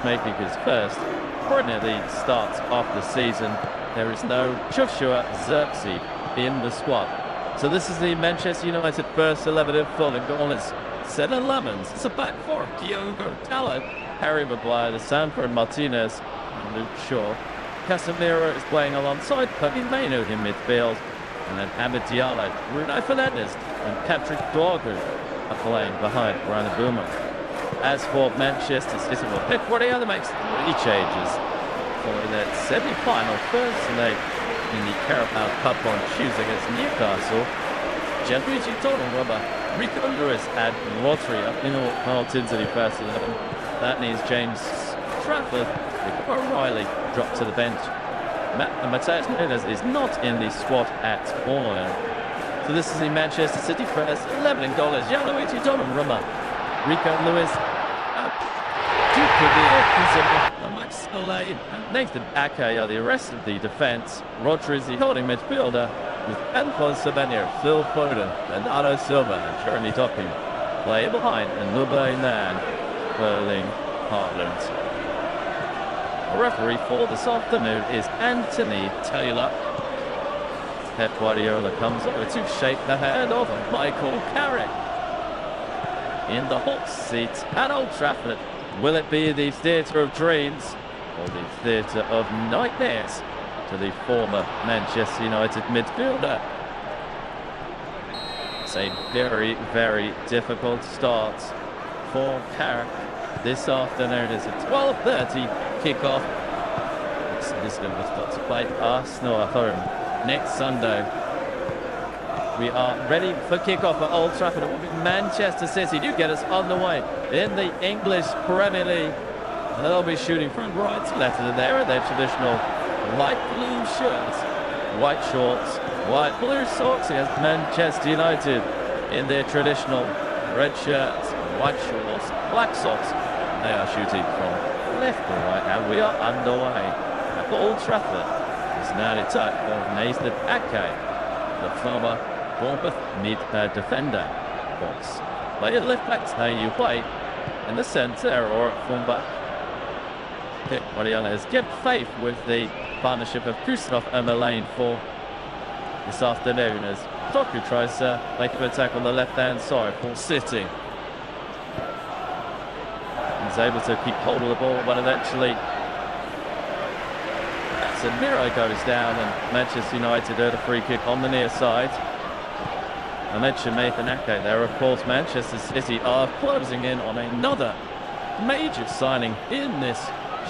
making his first Premier League start of the season. There is no Joshua Zirkzee in the squad. So this is the Manchester United first 11 in full, and goal is Seven Lemons. It's a back four. Diogo Dalot, Harry Maguire, Sanford Martinez, and Luke Shaw. Casemiro is playing alongside Kobe Mainoo in midfield, and then Amad Diallo, Bruno Fernandes, and Patrick Dorgu are playing behind Brian Mbeumo. As for Manchester City, well, Pep Guardiola makes 3 changes for their semi-final first leg in the Carabao Cup on Tuesday against Newcastle. Gianluigi Donnarumma, Rico Lewis, and Rodri up in Martins in the first 11. That means James Trafford, O'Reilly dropped to the bench. Mateus Nunes is not in the squad at all. So this is the Manchester City first 11 in goal is Gianluigi Donnarumma, Rico Lewis, Max Soleil, Nathan Ake are the rest of the defence. Rodri is the holding midfielder with Antoine Semenyo, Phil Foden, Bernardo Silva, and Jeremy Doku play behind, and Lubainan, Erling Haaland. The referee for this afternoon is Anthony Taylor. Pep Guardiola comes over to shake the hand of Michael Carrick in the hot seat at Old Trafford. Will it be the theatre of dreams or the theatre of nightmares to the former Manchester United midfielder? It's a very, very difficult start for Carrick this afternoon. It's a 12:30 kickoff. This game was got to play Arsenal at home next Sunday. We are ready for kickoff at Old Trafford. It will be Manchester City do get us on the way in the English Premier League. They'll be shooting from right to left of there in their traditional light blue shirts, white shorts, white blue socks against Manchester United in their traditional red shirts, white shorts, black socks. They are shooting from left to right, and we are underway at Old Trafford. It's now the touch of Nathan Ake, the former Bournemouth defender. Box. Play at left back, now you play in the centre or at full back. Pep Guardiola has kept faith with the partnership of Kuznetsov and Mullane for this afternoon as Doku tries to make an attack on the left-hand side for City. He's able to keep hold of the ball, but eventually Casemiro goes down, and Manchester United earn a free kick on the near side. I mentioned Nathan Ake there. Of course, Manchester City are closing in on another major signing in this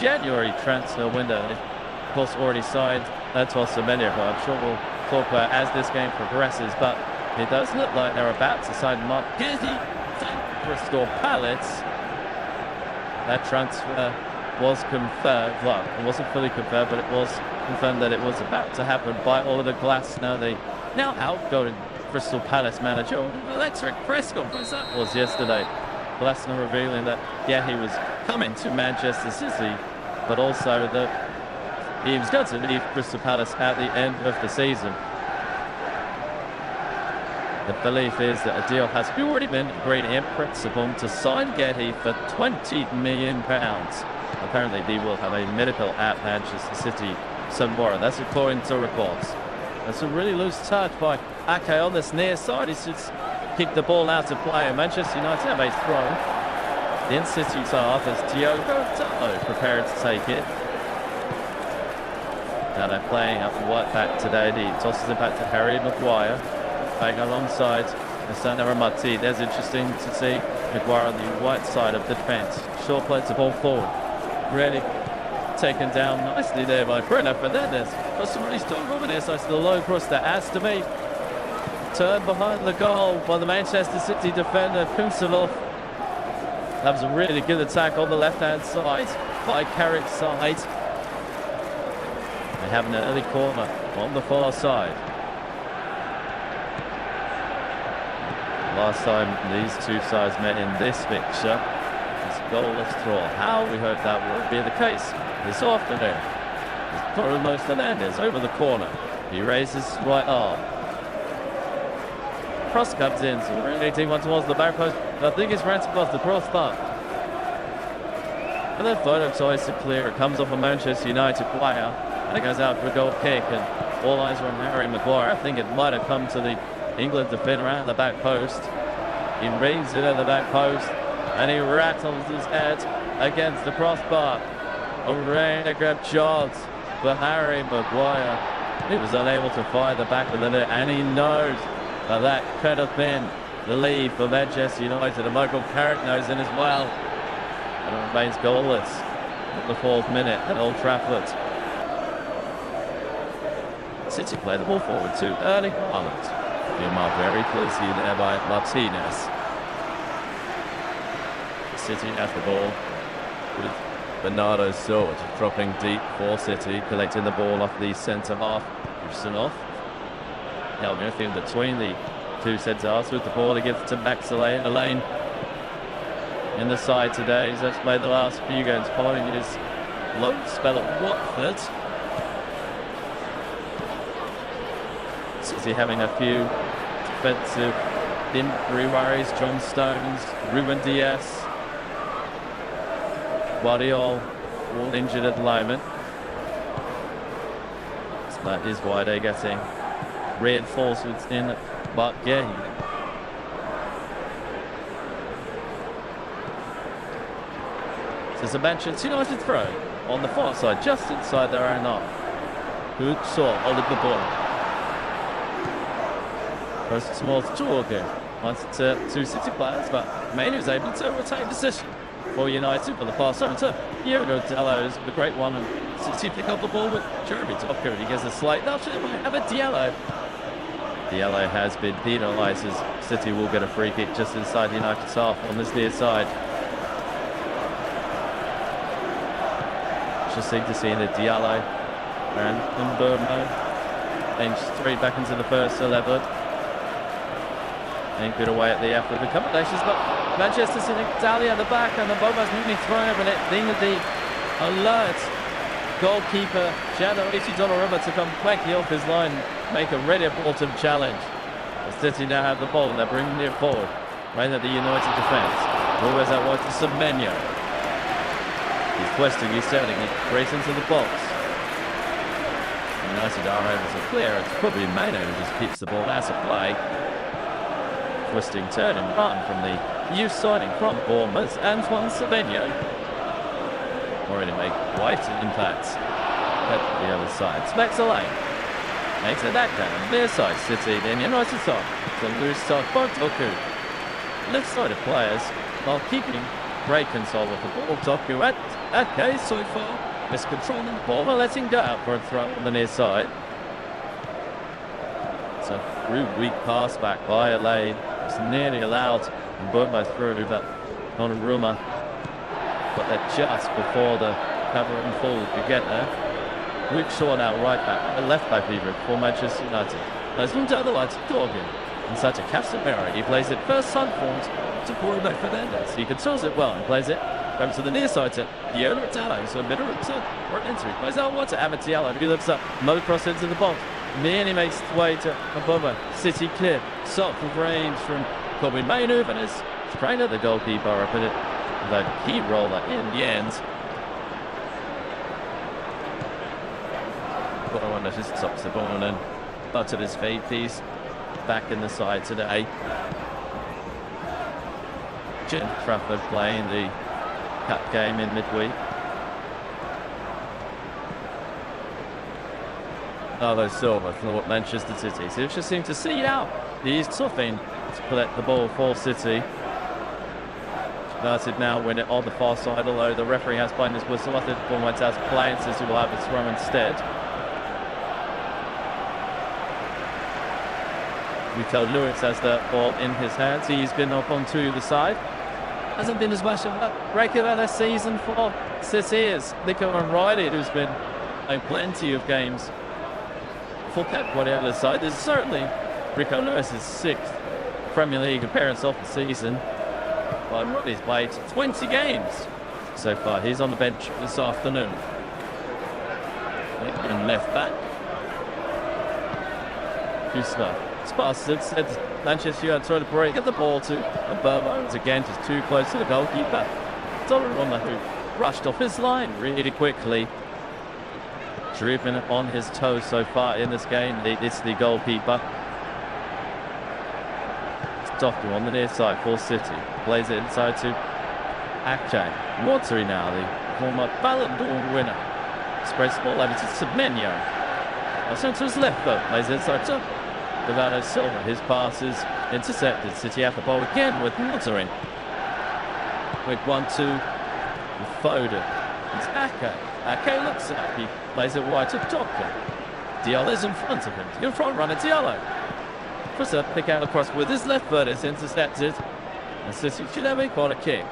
January transfer window. Of course, already signed Antoine Semenyo, who I'm sure we'll talk about as this game progresses, but it does look like they're about to sign Mark Gizzy from Crystal Palace. That transfer was confirmed. Well, it wasn't fully confirmed, but it was confirmed that it was about to happen by Oliver Glasner, the now outgoing Crystal Palace manager. Electric press conference that was yesterday. Glasner revealing that, yeah, he was coming to Manchester City, but also that he was going to leave Crystal Palace at the end of the season. The belief is that a deal has already been agreed in principle to sign Getty for £20 million. Apparently, they will have a medical at Manchester City tomorrow. That's according to reports. That's a really loose touch by Ake on this near side. He's just kicked the ball out of play. Manchester United have a throw in City's half as Diogo Dalot prepared to take it. Now they're playing up right back today. He tosses it back to Harry Maguire. Playing alongside Sandro Martinez. There's interesting to see Maguire on the right side of the defence. Short play to ball forward. Really taken down nicely there by Bruno Fernandes. But somebody's done over this. That's the low cross that has to be turned behind the goal by the Manchester City defender Kuznetsov. That was a really good attack on the left-hand side by Carrick's side. They have an early corner on the far side. Last time these two sides met in this fixture, it's a goalless draw. How we hope that will be the case this afternoon. It's Bruno Fernandes over the corner. He raises his right arm. Cross comes in, so really one towards the back post. I think it's right across the crossbar. And then photo tries to clear. It comes off a Manchester United player. And it goes out for a goal kick. And all eyes are on Harry Maguire. I think it might have come to the England defender at the back post. He reads it at the back post. And he rattles his head against the crossbar. A really good shot for Harry Maguire. He was unable to fire the back of the net. And he knows that could have been the lead for Manchester United. And Michael Carrick knows it as well. And it remains goalless at the 4th minute at Old Trafford. City play the ball forward to Erling Haaland. Meanwhile, very closely there by Martinez. City has the ball with Bernardo Silva dropping deep for City, collecting the ball off the centre half. Usanoff. Now anything between the two centre halves with the ball to give to Max Elaine. In the side today, he's actually played the last few games following his loan spell at Watford. City having a few defensive injury worries. John Stones, Ruben Diaz, Guardiola, all injured at the moment. So that is why they're getting reinforcements in but game. So it's a Manchester United throw on the far side, just inside their own half. Good shot, Oliver the ball. First small talking. Once to two City players, but Manu was able to retain position for United for the pass over to Diogo Dalot, the great one, and City pick up the ball with Jeremy Doku. He gets a slight nudge. Have a Diallo. Diallo has been penalised as City will get a free kick just inside United's half on this near side. Interesting to see the Diallo and Mbeumo change 3 back into the first 11. And good away at the effort of the accommodations, but Manchester City, Dali at the back, and the Boba's nearly thrown over it, being the alert goalkeeper, Shadow Donnarumma, to come quickly off his line, make a really important challenge. The City now have the ball, and they're bringing it forward, right at the United defence. Always out wide to Semenyo. He's twisting, he's turning it, race into the box. United are able to clear, it's probably Mano who just keeps the ball out of play. Twisting turn and run from the youth signing from Bournemouth, Antoine Semenyo. Already make quite an impact at the other side. Max Elaine makes it that down. Near side City, then United side. So loose side by Doku. Left sided players while keeping great control of the ball. Doku at case so far. Miscontrolling the ball and letting go out for a throw on the near side. It's a rude weak pass back by Elaine. It's nearly allowed and Burma through, but Donnarumma got there just before the cover and forward could get there. Weak short out right back, left back even for Manchester United. There's one to otherwise Dorgan. Inside to Casemiro, he plays it first time forward to Bruno Fernandes. He controls it well and plays it comes to the near side to Diogo Dalot. So a bit of return or an entry. Plays out one to Diallo. He lifts up, Mo cross into the box. Nearly makes its way to Mbeumo. City clear. Shot from range from Kobe Manu, and his trainer, the goalkeeper, up in it. The key roller in the end. One that just stops the ball and then butted his feet. He's back in the side today. John Trafford playing the cup game in midweek. Although Silva for Manchester City. So it's just seemed to see out. He's toughing to collect the ball for City. United now win it on the far side, although the referee has blown his whistle. I think the ball went out of play and City will have a throw instead. Vito Lewis has the ball in his hands. He's been up onto the side. Hasn't been as much of a regular this season for City as Nico O'Reilly, who's been in plenty of games for Pep Guardiola's side. There's certainly Rico Lewis' 6th Premier League appearance of the season. But he's played 20 games so far. He's on the bench this afternoon. And left back. Gustavo Sparson said Manchester United trying to break at the ball to Mbeumo. Again, just too close to the goalkeeper. Donnarumma, who rushed off his line really quickly. Driven on his toes so far in this game. It's the goalkeeper. Doctor on the near side for City. Plays it inside to Ake. Watery now, the former Ballon d'Or winner. Spreads the ball over to Semenyo. Also to his left foot. Plays it inside to Bernardo Silva. His pass is intercepted. City have the ball again with Watery. Quick 1-2. Foden. It's Ake. Ake looks up. He plays it wide to Doctor. Diallo's in front of him. In front runner Diallo. Puts a pick out across with his left foot. It's intercepted. And City should have a corner kick.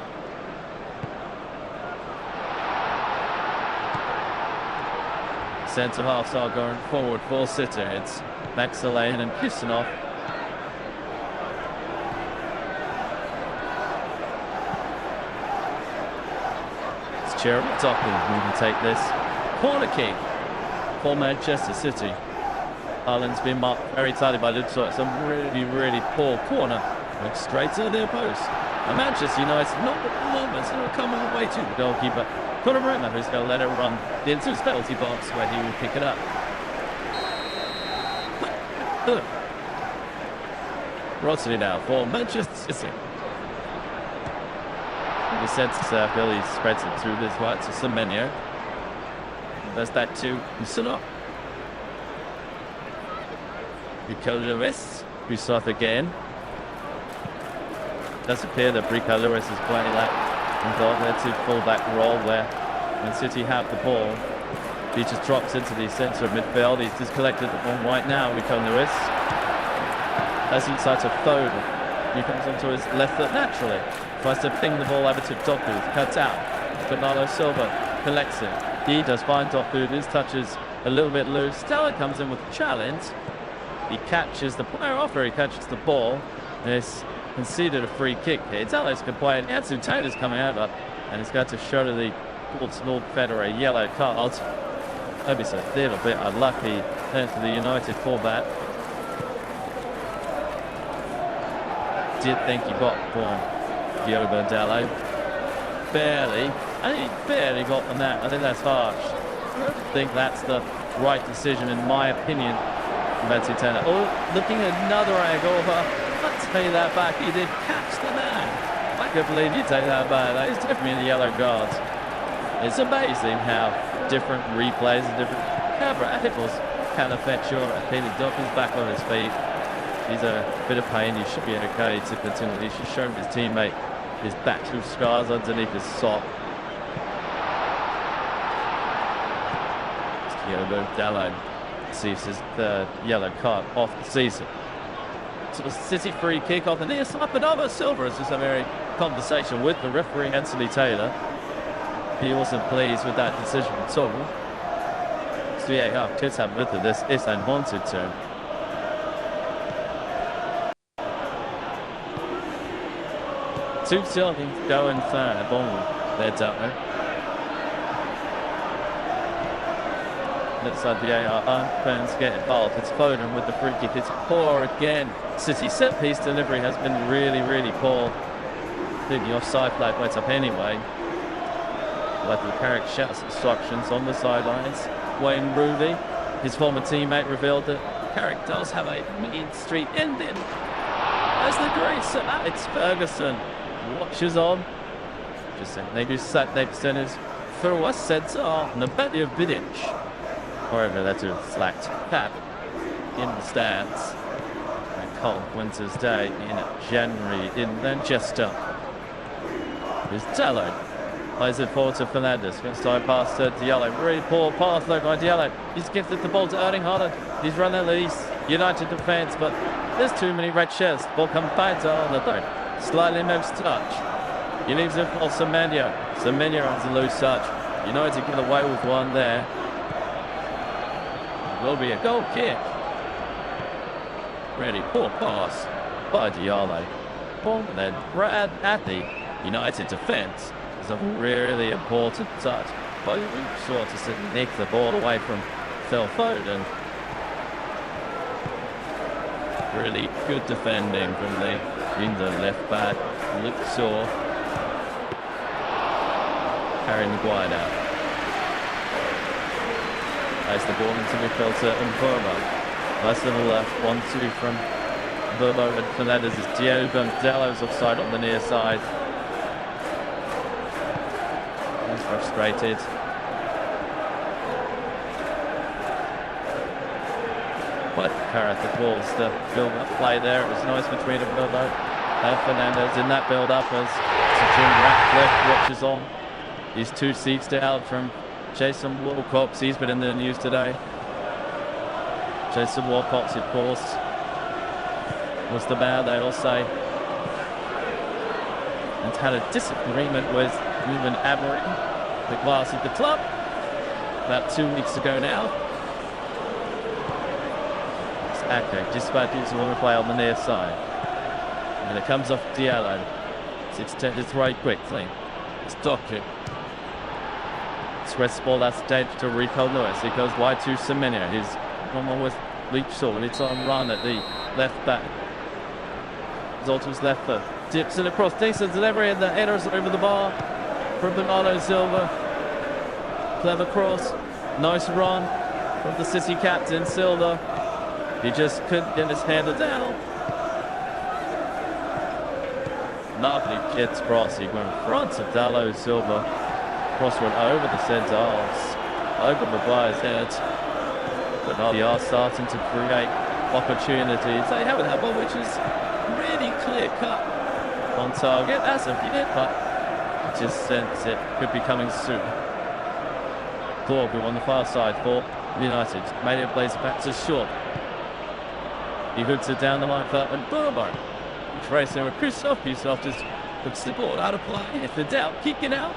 Centre halves are going forward for City. It's Maxilane and Kusanov. It's Jeremy Doppel who can take this corner kick for Manchester City. Haaland's been marked very tightly by Lutzo. It's a really, really poor corner. Looks straight to their post. And Manchester United, not at the moment, so it'll come all the way to the goalkeeper. Conor Bremner, who's going to let it run into his penalty box where he will pick it up. Rodney now for Manchester City. In the centre circle, he spreads it through this right to Semenyo. There's that to Kusanov. Rico Lewis, who's off again. Does appear that Rico Lewis is playing that involved there to full-back role where when City have the ball. He just drops into the centre of midfield. He's just collected on right now, Rico Lewis. As inside to Foden. He comes onto his left foot naturally. Tries to ping the ball over to Doku. Cuts out. Bernardo Silva collects it. He does find Doku. His touch is a little bit loose. Stella comes in with a challenge. He catches the player after he catches the ball. He's conceded a free kick here. Dallas can play it. Ansu Taylor's coming over and he's got to show to the Portsmouth Federer a yellow card. Maybe it's a little bit unlucky there for the United fullback. Did think he got for Diogo Dalot. Barely. I think he barely got on that. I think that's harsh. I don't think that's the right decision in my opinion. Ansu Taylor. Oh, looking at another angle, but let's pay that back. He did catch the man. I can't believe you take that back. That is definitely a yellow card. It's amazing how different replays and different camera angles can affect your opinion. Dobbins back on his feet. He's a bit of pain. He should be okay to continue. He should show his teammate his battle scars underneath his sock. Diogo Dalot receives his third yellow card off the season. So a City free kick off the near side. Bernardo Silva has just a very conversation with the referee, Anthony Taylor. He wasn't pleased with that decision at all. So yeah, kids have looked at this. It's unwanted to him. Two Silving going third. Ball there, Dutton. Looks like the AR fans get involved. It's Foden with the free kick. It's poor again. City set piece delivery has been really, really poor. I think the offside flag went up anyway. Like the Carrick shouts instructions on the sidelines. Wayne Rooney, his former teammate, revealed that Carrick does have a mean streak ending. As the great Sir Alex Ferguson watches on. Just saying, they do sat next to his through a centre on the belly of Vidic. However, that's a slacked cap in the stands. A cold winter's day in January in Manchester. Here's Dalot. Plays it forward to Fernandes. First time pass to Diallo. Really poor pass though by Diallo. He's gifted the ball to Erling Haaland. He's run at least United defence, but there's too many red shirts. Ball comes back to Haaland. Slightly moves touch. He leaves it for Semenyo. Semenyo has a loose touch. United get away with one there. Will be a goal kick. Really poor pass by Diallo. And then Brad at the United defence is a really important touch. But we sort of nick the ball away from Phil Foden. Really good defending from the left back. Luke Shaw. Harry Maguire now. Plays the ball into midfield to Mboma. Nice to the left, 1-2 from Mboma and Fernandez. Is Diogo Dello's offside on the near side. He's frustrated. But Carrot the balls to build up play there. It was nice between Mboma and Fernandez in that build up as Jim Ratcliffe watches on. He's 2 seats down from Jason Walcott's. He's been in the news today. Jason Walcott's, of course, was the man, they'll say, and had a disagreement with Ruben Amorim, the glass of the club, about 2 weeks ago now. It's Ake, just about to want to play on the near side. And it comes off Diallo. It's extended right quickly. It's Doku. Spreads the ball, that's dead to Rico Lewis. He goes wide to Semenyo. He's one with Leach Shaw, and it's on run at the left back. Zoltan's left foot. Dips it across. Decent delivery, and the header's over the bar from Bernardo Silva. Clever cross. Nice run from the City captain, Silva. He just couldn't get his header down. Lovely gets cross. He went in front of Dallo Silva. Cross went over the centre arms, over Maguire's head. But now they are starting to create opportunities. They haven't had one which is really clear cut on target as of yet, but I just sense it could be coming soon. Thorpe on the far side for United. Made it plays back to Shaw. He hooks it down the line for Mboma. Tracing with Christoph. Christoph just puts the ball out of play. If in doubt, kick it out.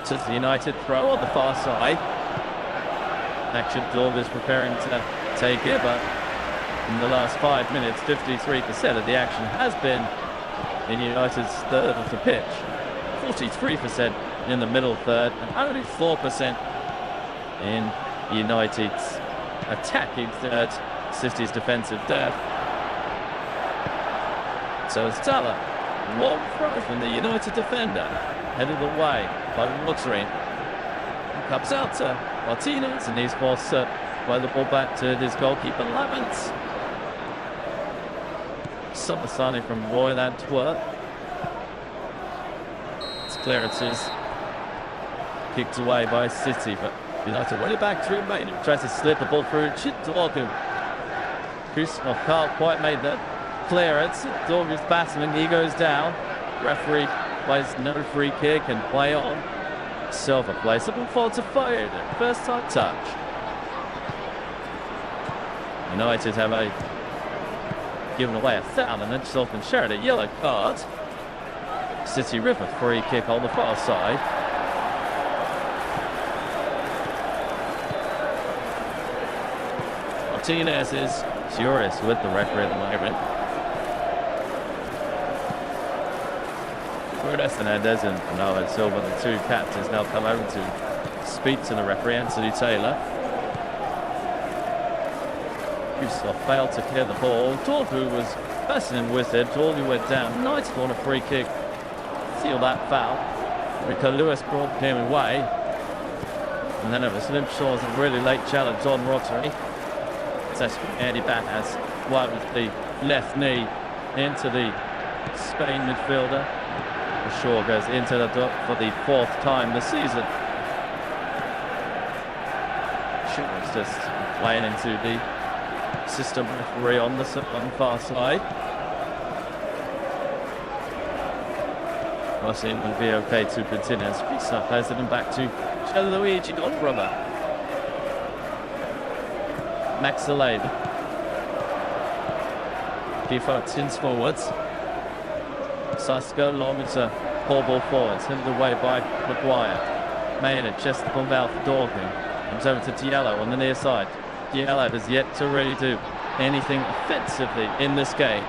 To the United throw on the far side. Action Dorb is preparing to take it, but in the last 5 minutes, 53% of the action has been in United's third of the pitch. 43% in the middle third, and only 4% in United's attacking third, City's defensive third. So it's Salah. Long throw from the United defender, headed away by Rodri. Comes out to Martinez, and he's forced to play the ball back to his goalkeeper, Lamens. Summer signing from Royal Antwerp. His clearances kicked away by City, but United win it back through Maine. Tries to slip the ball through Dorgu. Kusnov can't quite make that clearance. Dorgu's battling, he goes down. Referee plays no free kick and play on. Silva plays it before to Foden. First time touch. United have given away a foul and then just often shared a yellow card. City River free kick on the far side. Martinez is furious with the referee at the moment. Fernandez and Bernardo Silva, the two captains, now come over to speak to the referee, Anthony Taylor. Yusuf failed to clear the ball. Dorgu was passing with it. Dorgu went down. Nice on a free kick. Seal that foul. Rico Lewis brought him away. And then it was Slim Shaw's a really late challenge on Rodri. It's actually Andy Banaz. Wide with the left knee into the Spain midfielder. Shaw goes into the dock for the 4th time this season. Shaw's just playing into the system referee on the far side. Rossi will be okay to continue as Pisa plays it back to Gianluigi Donnarumma. Max Alade. Kiefer tins forwards. Sasko long, it's a poor ball forwards, hit away by Maguire. Maynard just pulled out for Dorgu. Comes over to Diallo on the near side. Diallo has yet to really do anything offensively in this game.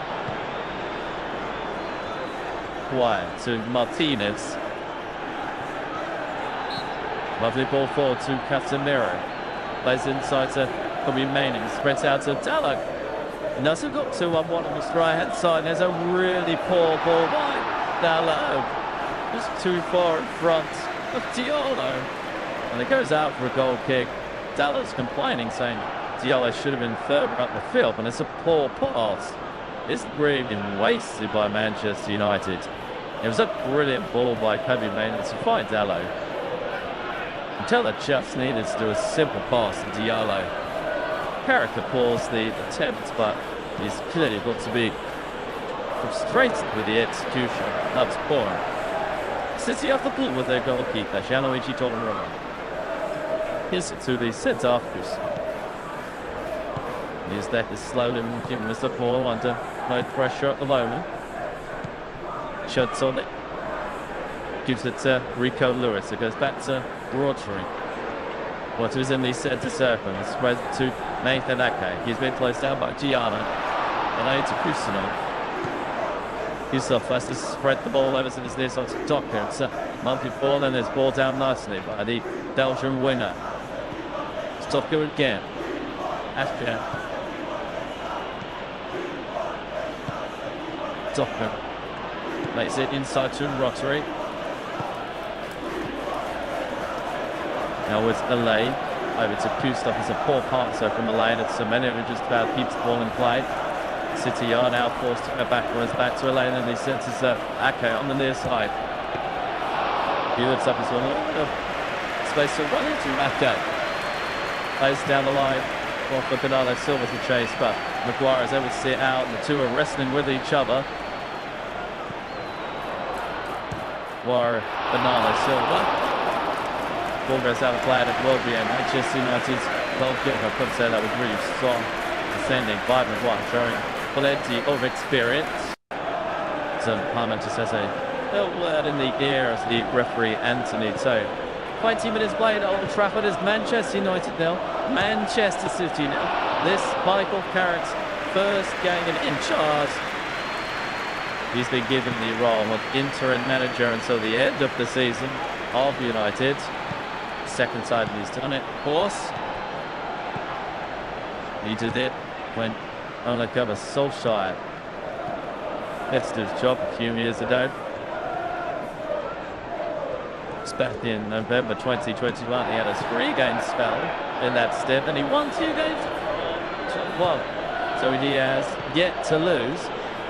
Maguire to Martinez. Lovely ball forward to Casemiro. Plays inside to Kobe Maining. Spreads out to Diallo. Nussel got 2-1-1 on his right-hand side. There's a really poor ball by Dalot. Just too far in front of Diallo. And it goes out for a goal kick. Dalot's complaining, saying Diallo should have been further up the field, and it's a poor pass. It's really been wasted by Manchester United. It was a brilliant ball by Kobe Mainoo to find Dalot. Until they just needed to do a simple pass to Diallo. Carrick paused the attempt, but he's clearly got to be frustrated with the execution. That's poor. City off the ball with their goalkeeper, Gianluigi Donnarumma. Here's it to the centre-halfers. He's there to slowly give Mr. Paul under no pressure at the moment. Shots on it. Gives it to Rico Lewis. It goes back to Rodri. What was in the centre circle. It's spread to Nathan Ake. He's been closed down by Gianna. And now to Kusano. Yusuf has to spread the ball over to this near side to Docker. It's a monthly ball and it's ball down nicely by the Belgian winger. Docker again. Ashton. Docker makes it inside to Rodri. Now it's Elaine over to Kustov. It's a poor pass from Elaine. It's a minute who just about keeps the ball in play. City are now forced to go backwards, back to Elaine, and he sends his Ake on the near side. He lifts up his one. Space to run into Ake. Plays down the line. Off for Bernardo Silva to chase, but Maguire is able to see it out, and the two are wrestling with each other. Bernardo Silva. Ball goes out of play, and it will be a Manchester United's goalkeeper. I could say that was really strong. Descending by Maguire, showing plenty of experience. So Parma just has a little word in the ear as the referee Anthony. So 20 minutes played at Old Trafford is Manchester United nil, Manchester City nil. This Michael Carrick's first game in charge. He's been given the role of interim manager until the end of the season of United. Second time he's done it, of course. He did it when Ole Gunnar Solskjaer left his job a few years ago. It's back in November 2021. He had a 3-game spell in that stint, and he won 2 games. Well, so he has yet to lose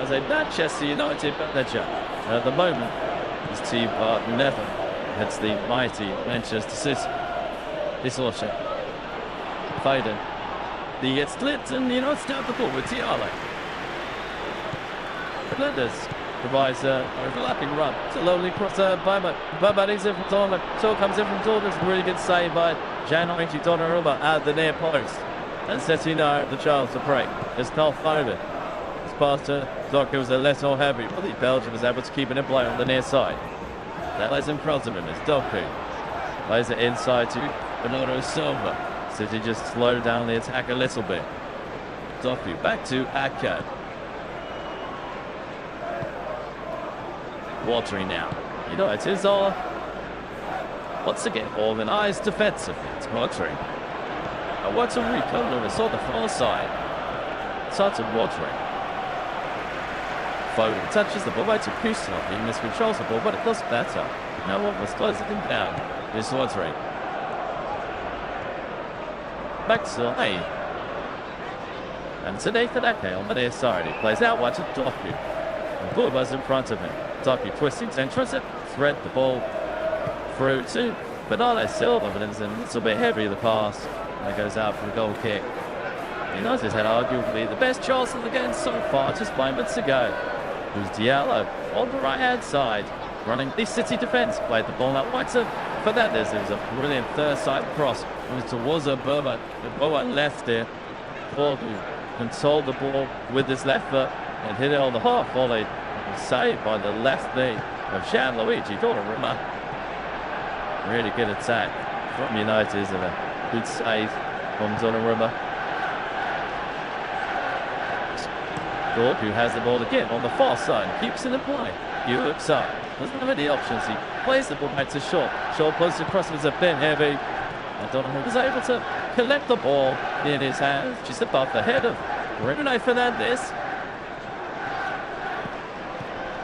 as a Manchester United manager. At the moment, his team are never against the mighty Manchester City. This also Foden. He gets split and United start the ball with Diallo. Flinders provides an overlapping run. It's a lovely crosser by Bubba. He's in from Dortmund. So comes in from Dortmund. Really good save by Gianluigi Donnarumma at the near post. And City know the chance to break. It's Cole Foden. His pass to Docker was a little heavy, but the Belgian was able to keep it in play on the near side. That lays in front of him is Doku. Plays it inside to Bernardo Silva. City just slowed down the attack a little bit. Doku back to Ake. Watering now. United are once again organised defensively. It's Watering. What's a Rico Lewis on the far side. Started Watering. Foden touches the ball back to Kusano. He miscontrols the ball, but it doesn't matter. No one was closing him down. Here's Watering. Back to Hay. And to Nathan Ake on the near side. He plays out wide to Doku. The ball was in front of him. Doku twisting to entrance it. Thread the ball through to Bernardo Silva, but it's a little bit heavy, the pass. And it goes out for a goal kick. United had arguably the best chance of the game so far, just moments ago. It was Diallo on the right-hand side, running the City defence. Played the ball out wide to Fernandez. It was a brilliant third-side cross. It was towards Boba. Boba left there. Borgu controlled the ball with his left foot and hit it on the half volley. Saved by the left knee of Gianluigi Donnarumma. Really good attack from United, isn't it? Good save from Donnarumma. Thorpe, who has the ball again on the far side, keeps it in play. He looks up, doesn't have any options. He plays the ball back to Shaw. Shaw puts the cross, it's a bit heavy. And Donnarumma was able to collect the ball in his hands, just above the head of Bruno Fernandes.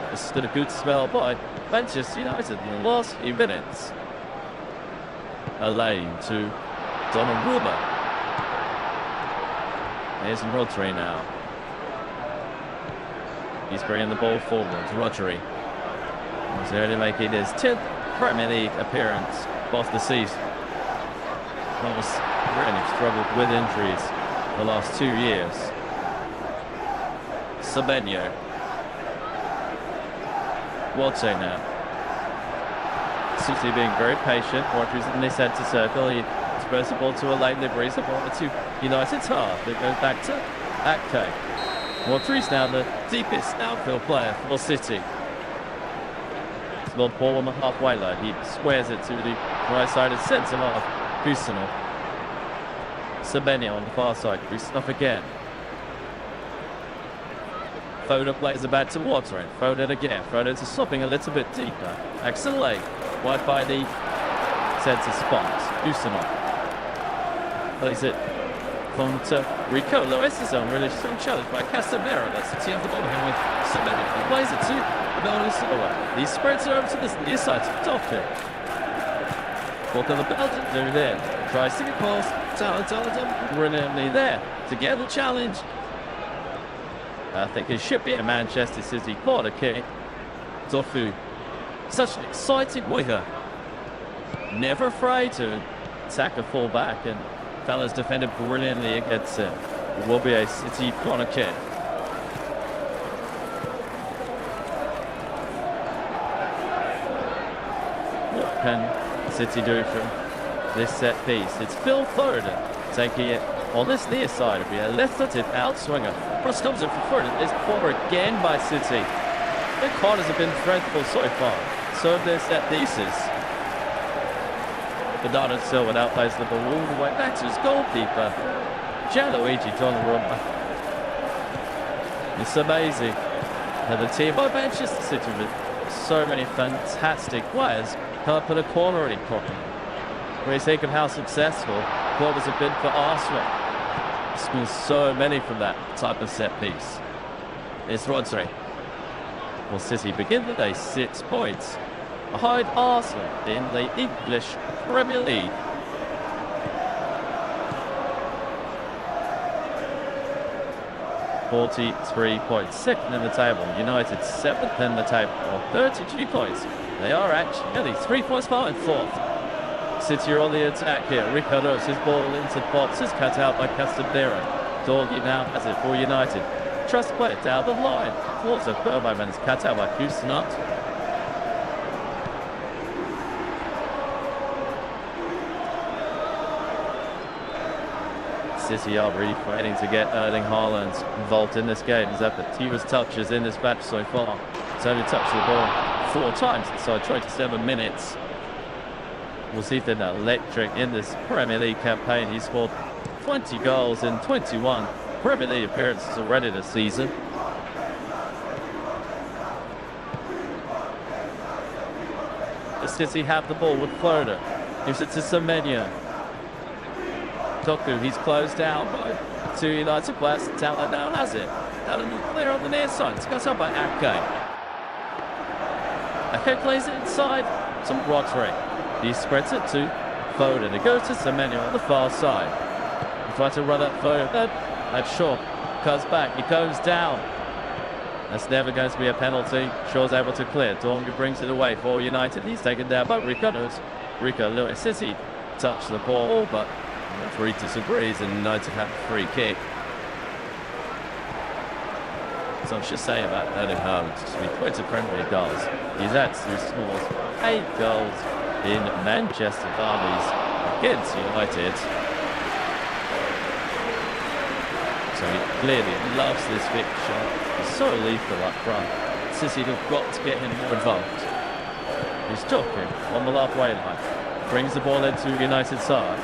This has been a good spell by Manchester United in the last few minutes. A lane to Donnarumma. Here's Rodri now. He's bringing the ball forward. Rodri. He's already making his 10th Premier League appearance of the season. He's really struggled with injuries the last 2 years. Semenyo. Wato now. City being very patient. Rodri's in the centre circle. He throws the ball to a lane that brings the ball to United's half. It goes back to Ake. Rodri's now the deepest outfield player for City. It's not ball on the halfway line. He squares it to the right side of centre half. Kusanov. Semenyo on the far side. Kusanov again. Foden plays it back to Watering. Foden again. Foden's slipping a little bit deeper. Accelerate. Wide by the centre spot. Kusanov plays it from to Rico. Lewis is on really strong challenge by Casemiro. That's the team of the ball him with Semenyo. He plays it to Bellingham. He spreads it over to the near side to top here. Walk on the Belgian do there. Tries to get past. Talented brilliantly there to get the challenge. I think it should be a Manchester City corner kick. Tofu, such an exciting winger. Never afraid to attack a full-back, and fellas defended brilliantly against it. It will be a City corner kick. What can City do from this set piece? It's Phil Foden taking it on this near side. It'll be a left-footed outswinger. Cross comes in for Foden. It's forward again by City. The corners have been dreadful so far. So have their set pieces. Bernardo Silva now plays the ball all the way back to his goalkeeper, Gianluigi Donnarumma. It's amazing that the team by Manchester City with so many fantastic players can't put a corner in properly. When you think of how successful corners have been for Arsenal, scored so many from that type of set piece. It's Rodri. Will City begin the day 6 points behind Arsenal in the English Premier League. $43 points, second in the table. United 7th in the table, or 32 points. They are actually nearly 3 points behind 4th. City are on the attack here. Rico knows his ball into the box is cut out by Casemiro. Dorgy now has it for United. Trust play down the line. Towards a third moment is cut out by Kusanov. City are really fighting to get Erling Haaland involved in this game. He's had the fewest touches in this match so far. He's only touched the ball 4 times inside 27 minutes. We'll see if they're electric in this Premier League campaign. He scored 20 goals in 21 Premier League appearances already this season. The City have the ball with Foden. Gives it to Semenyo. Toku, he's closed down by 2 United players. Talent now has it. Down in the clear on the near side. It's got up by Ake. Ake plays it inside. Some Rodri. He spreads it to Foden. It goes to Semenyo on the far side. He tries to run up Foden. That's Shaw. Comes back. He goes down. That's never going to be a penalty. Shaw's able to clear. Dorgy brings it away for United. He's taken down by Rico. Rico Lewis City touch the ball, but the referee disagrees and United have a free kick. So I should say about Erling Haaland, to be 20 Premier League goals. He's actually scores 8 goals in Manchester derbies against United. So he clearly loves this fixture. He's so lethal up front. City have got to get him more involved. He's talking on the halfway line. Brings the ball into United's side.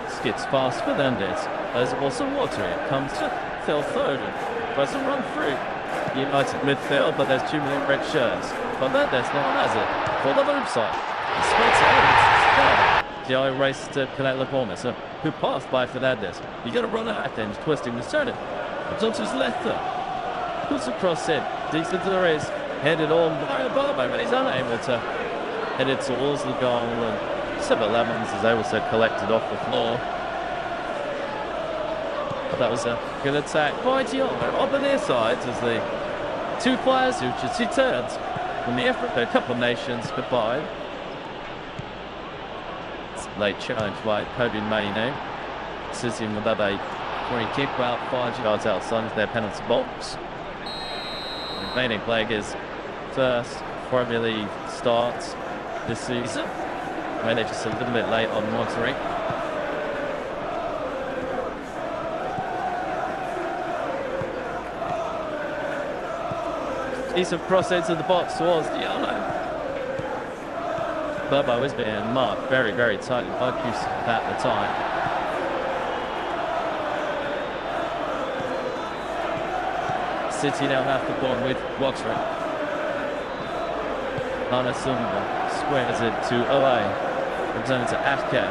Skids past Fernandes. There's also water. It comes to Phil Foden. Tries to run through United midfield, but there's 2 million red shirts. Fernandes now has it for the move side. He spreads it out. Diallo races to collect the ball, so who passed by Fernandez. You got to run out then, twisting the turning. It's on to his left there. Puts a cross in. Decent to the race. Headed on by Barbo, but he's unable to head it towards the goal. And 7 Lemons is able to collect it off the floor. But that was a good attack by Diallo on the near side as the two players who just returned from the Africa Cup of Nations goodbye. Late challenge by Kobe Maino. Sitting with a free kick about 5 yards outside their penalty box. The remaining playing his first Premier League start this season. They're just a little bit late on monitoring. Decent cross into the box towards Diallo. Burbo is being marked very, very tightly by Kusik at the time. City now have the ball with Watford. Nana Sumba squares it to Owe. Returning to Afke.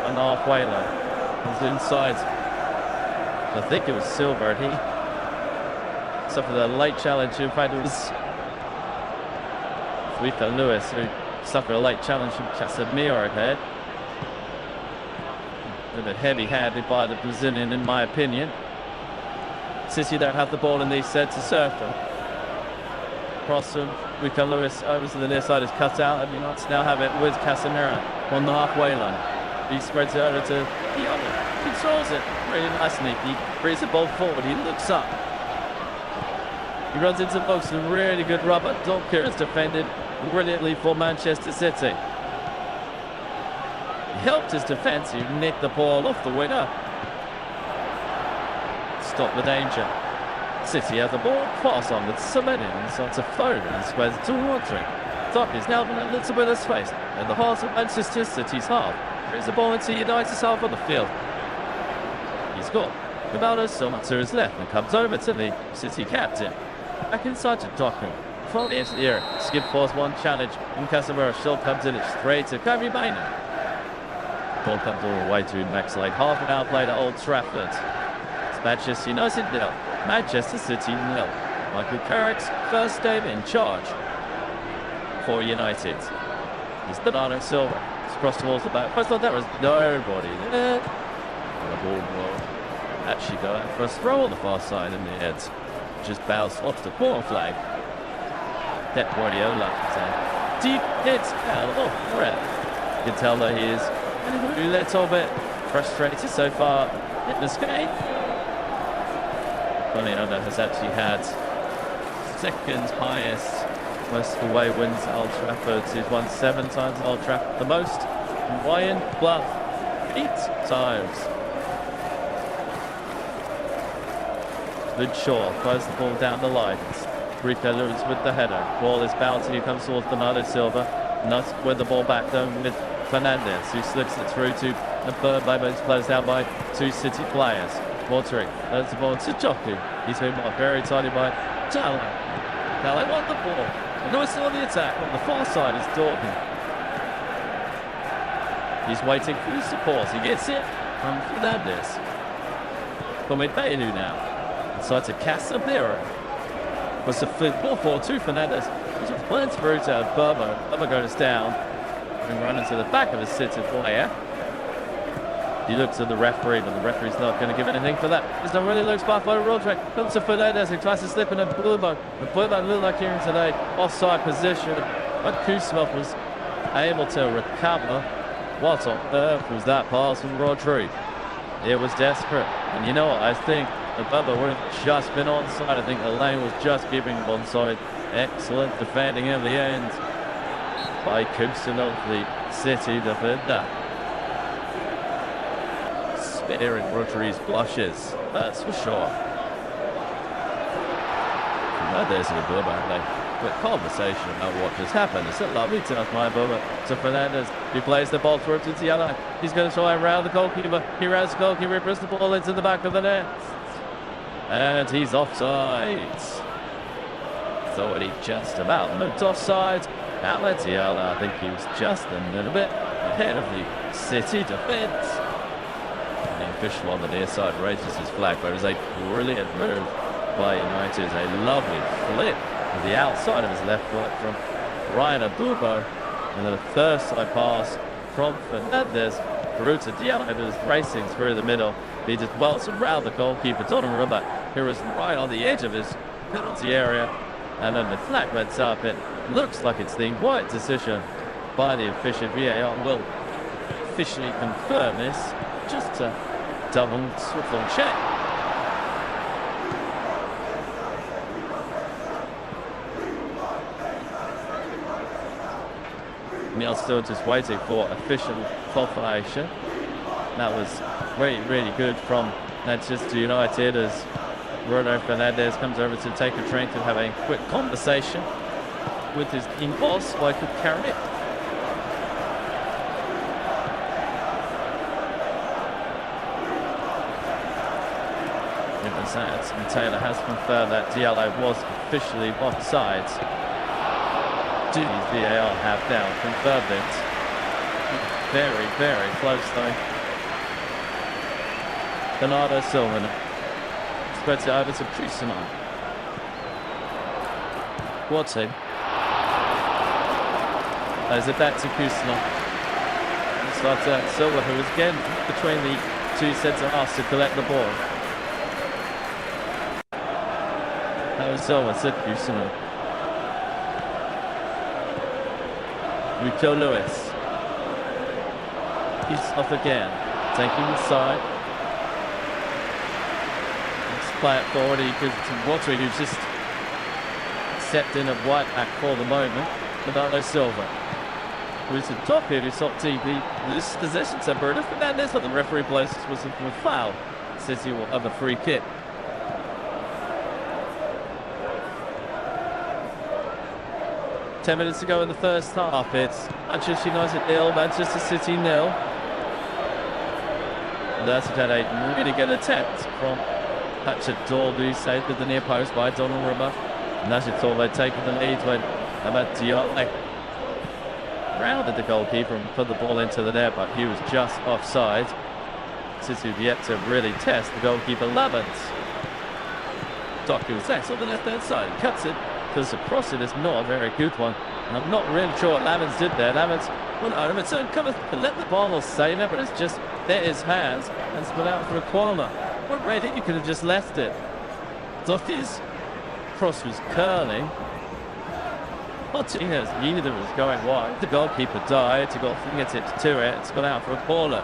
And halfway line. Comes inside. I think it was Silver. He suffered a late challenge. In fact, it was Felipe Lewis who suffered a late challenge from Casemiro ahead. A bit heavy-handed by the Brazilian, in my opinion. City don't have the ball in these sets to serve them. Cross from Felipe Lewis over to the near side is cut out, and United now have it with Casemiro on the halfway line. He spreads it over to Diallo. Controls it really nicely. He brings the ball forward. He looks up. He runs into the box. A really good rubber. Donker is defended brilliantly for Manchester City. He helped his defence. He nicked the ball off the winger. Stop the danger. City has the ball. Pass on with Semedo. So it's a phone and squares to Rodri. Doc is now in a little bit of space. In the heart of Manchester City's half. Brings the ball into United's half of the field. He's got Ronaldo Silva to his left and comes over to the City captain. Back inside to Doku. From into the area. Skip force one challenge. And Casemiro still comes in it straight to Kobe Maino. Ball comes all the way to Max Lane. Half an hour played at Old Trafford. It's Manchester United 0. Manchester City 0. Michael Carrick's first game in charge for United. It's Bernardo Silva. It's crossed towards the back. First thought there was nobody there. The ball will actually go out for a throw on the far side in the head. Just bounced off the corner flag. Pep Guardiola deep hits off red. You can tell that he is a little bit frustrated so far in this game. Guardiola has actually had second highest most away wins at Old Trafford. He's won 7 times at Old Trafford, the most. Ryan Bluff 8 times. Good Shaw throws the ball down the line. Rico Lewis with the header. Ball is bouncing. He comes towards Bernardo Silva. Nuts with the ball back down with Fernandez, who slips it through to the third by it's closed out by 2 City players. Waltering. That's the ball to Joku. He's been marked very tightly by Talon. Talon won the ball. And now it's still on the attack. On the far side is Dortmund. He's waiting for his support. He gets it from Fernandez. From Bainu now. Inside to Casemiro. Was the ball forward to Fernandez. He just plants through to Burbo. Burbo goes down. And run into the back of his City player. He looks at the referee, but the referee's not going to give anything for that. There's no really looks back by Rodri. Comes to Fernandez, who tries to slip in a Burbo. But Burbo looked like here in today. Offside position. But Kusmov was able to recover. What on earth was that pass from Rodri? It was desperate. And you know what? I think the Burbo would have just been onside. I think Elaine was just giving onside. Excellent defending in the end by Kusmov, the City defender. Sparing Rodri's blushes, that's for sure. There's the Burbo. Quick conversation about what just happened. It's a lovely touch by Burbo to Fernandez. He plays the ball through to Diallo. He's going to try around the goalkeeper. He rounds the goalkeeper. He brings the ball into the back of the net. And he's offside. Thought he just about moved offside. Outlet Diallo. I think he was just a little bit ahead of the City defence. And the official on the near side raises his flag, but it was a brilliant move by United. A lovely flip with the outside of his left foot from Ryan Abubo, and then a third side pass from Fernandez through to Diallo, who was racing through the middle. He did well to round the goalkeeper, Donnarumma, who was right on the edge of his penalty area, and then the flag went up. It looks like it's the right decision by the official. VAR will officially confirm this, just to double check. Neil still just waiting for official confirmation. That was really good from Manchester United as Bruno Fernandes comes over to take a drink and have a quick conversation with his team boss, Michael Carrick. And Taylor has confirmed that Diallo was officially offside. VAR have now confirmed it. Very close though. Bernardo Silva spreads it over to Kusuma. Watson. There's it back to Kusuma. It's like Silva, who was again between the two centre-halves to collect the ball. That was Silva, said Kusuma. Rico Lewis. He's off again. Taking the side. Let's play it forward. He goes to Watson, who's just stepped in at right back for the moment. Bernardo Silva. Who's the top here, who's top TV. This possession to Bruno Fernandes, but the referee blows was a foul. City will have a free kick. Ten minutes to go in the first half. It's Manchester United 0, Manchester City 0. That's had a really good attempt from Patrick Dorby, saved with the near post by Donnarumma. And as you thought they'd taken the lead when Amad Diallo rounded the goalkeeper and put the ball into the net, but he was just offside. City have yet to really test the goalkeeper Lavins. Doku was on the left-hand side, cuts it. Because the crossing is not a very good one, and I'm not really sure what Lavins did there. Lavins, well, no, it's come and let the ball save it, but it's just there his hands and split out for a corner. Well, Reddit, you could have just left it. Duffy's cross was curling. Martinez needed it, was going wide. The goalkeeper died. He got fingertips to it. It's gone out for a corner.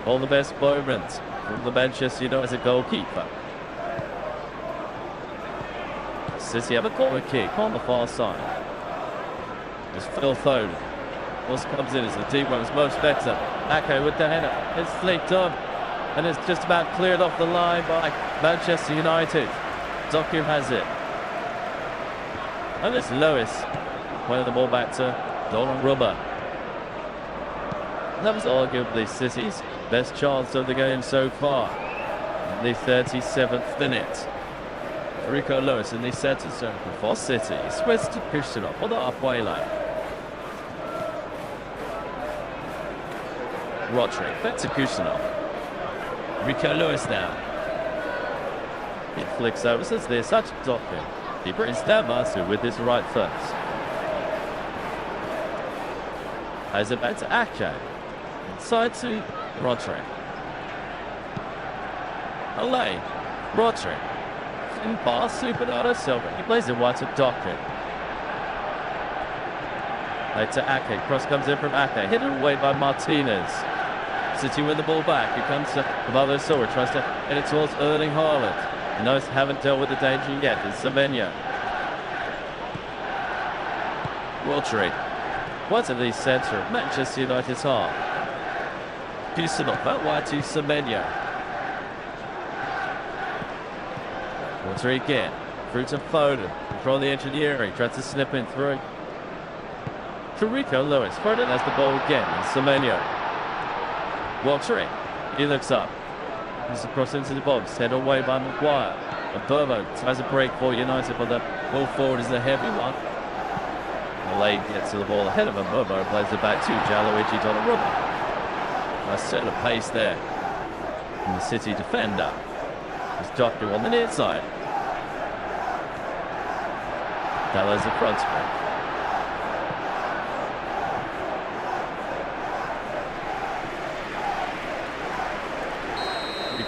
All the best moments from the Manchester United goalkeeper. City have a corner kick on the far side. It's Phil Foden. What comes in as the deep one is most better. Ake with the header. It's flicked on. And it's just about cleared off the line by Manchester United. Doku has it. And it's Lewis. Winning the ball back to Donnarumma. That was arguably City's best chance of the game so far. In the 37th minute. Rico Lewis in the centre circle for City. Spreads to Kusuma on the halfway line. Rodri, back to Kusuma. Rico Lewis now. It flicks over, says there's such a doctor. He brings down Masu with his right foot. Has it back to Ake. Inside to Rodri. Olay. Rodri. In pass to Bernardo Silva. He plays it wide to Doku. Right to Ake. Cross comes in from Ake. Hidden away by Martinez. City with the ball back. Here comes Bernardo Silva. Tries to hit it towards Erling Haaland. He knows haven't dealt with the danger yet. It's Semenyo. Rodri. What's in the centre of Manchester United's half? Kusuma out wide to Semenyo. Rodri again. Through to Foden. Control the engineering. Tries to slip in through. To Rico Lewis. Foden has the ball again. And Semenyo. Rodri. He looks up. He's across into the box. Head away by Maguire. And Burbo tries a break for United, but the ball forward is a heavy one. Blade gets to the ball ahead of him. Bobo plays it back to Gianluigi Donnarumma. Nice set of pace there from the City defender. It's Doku on the near side. Dallo's the front man.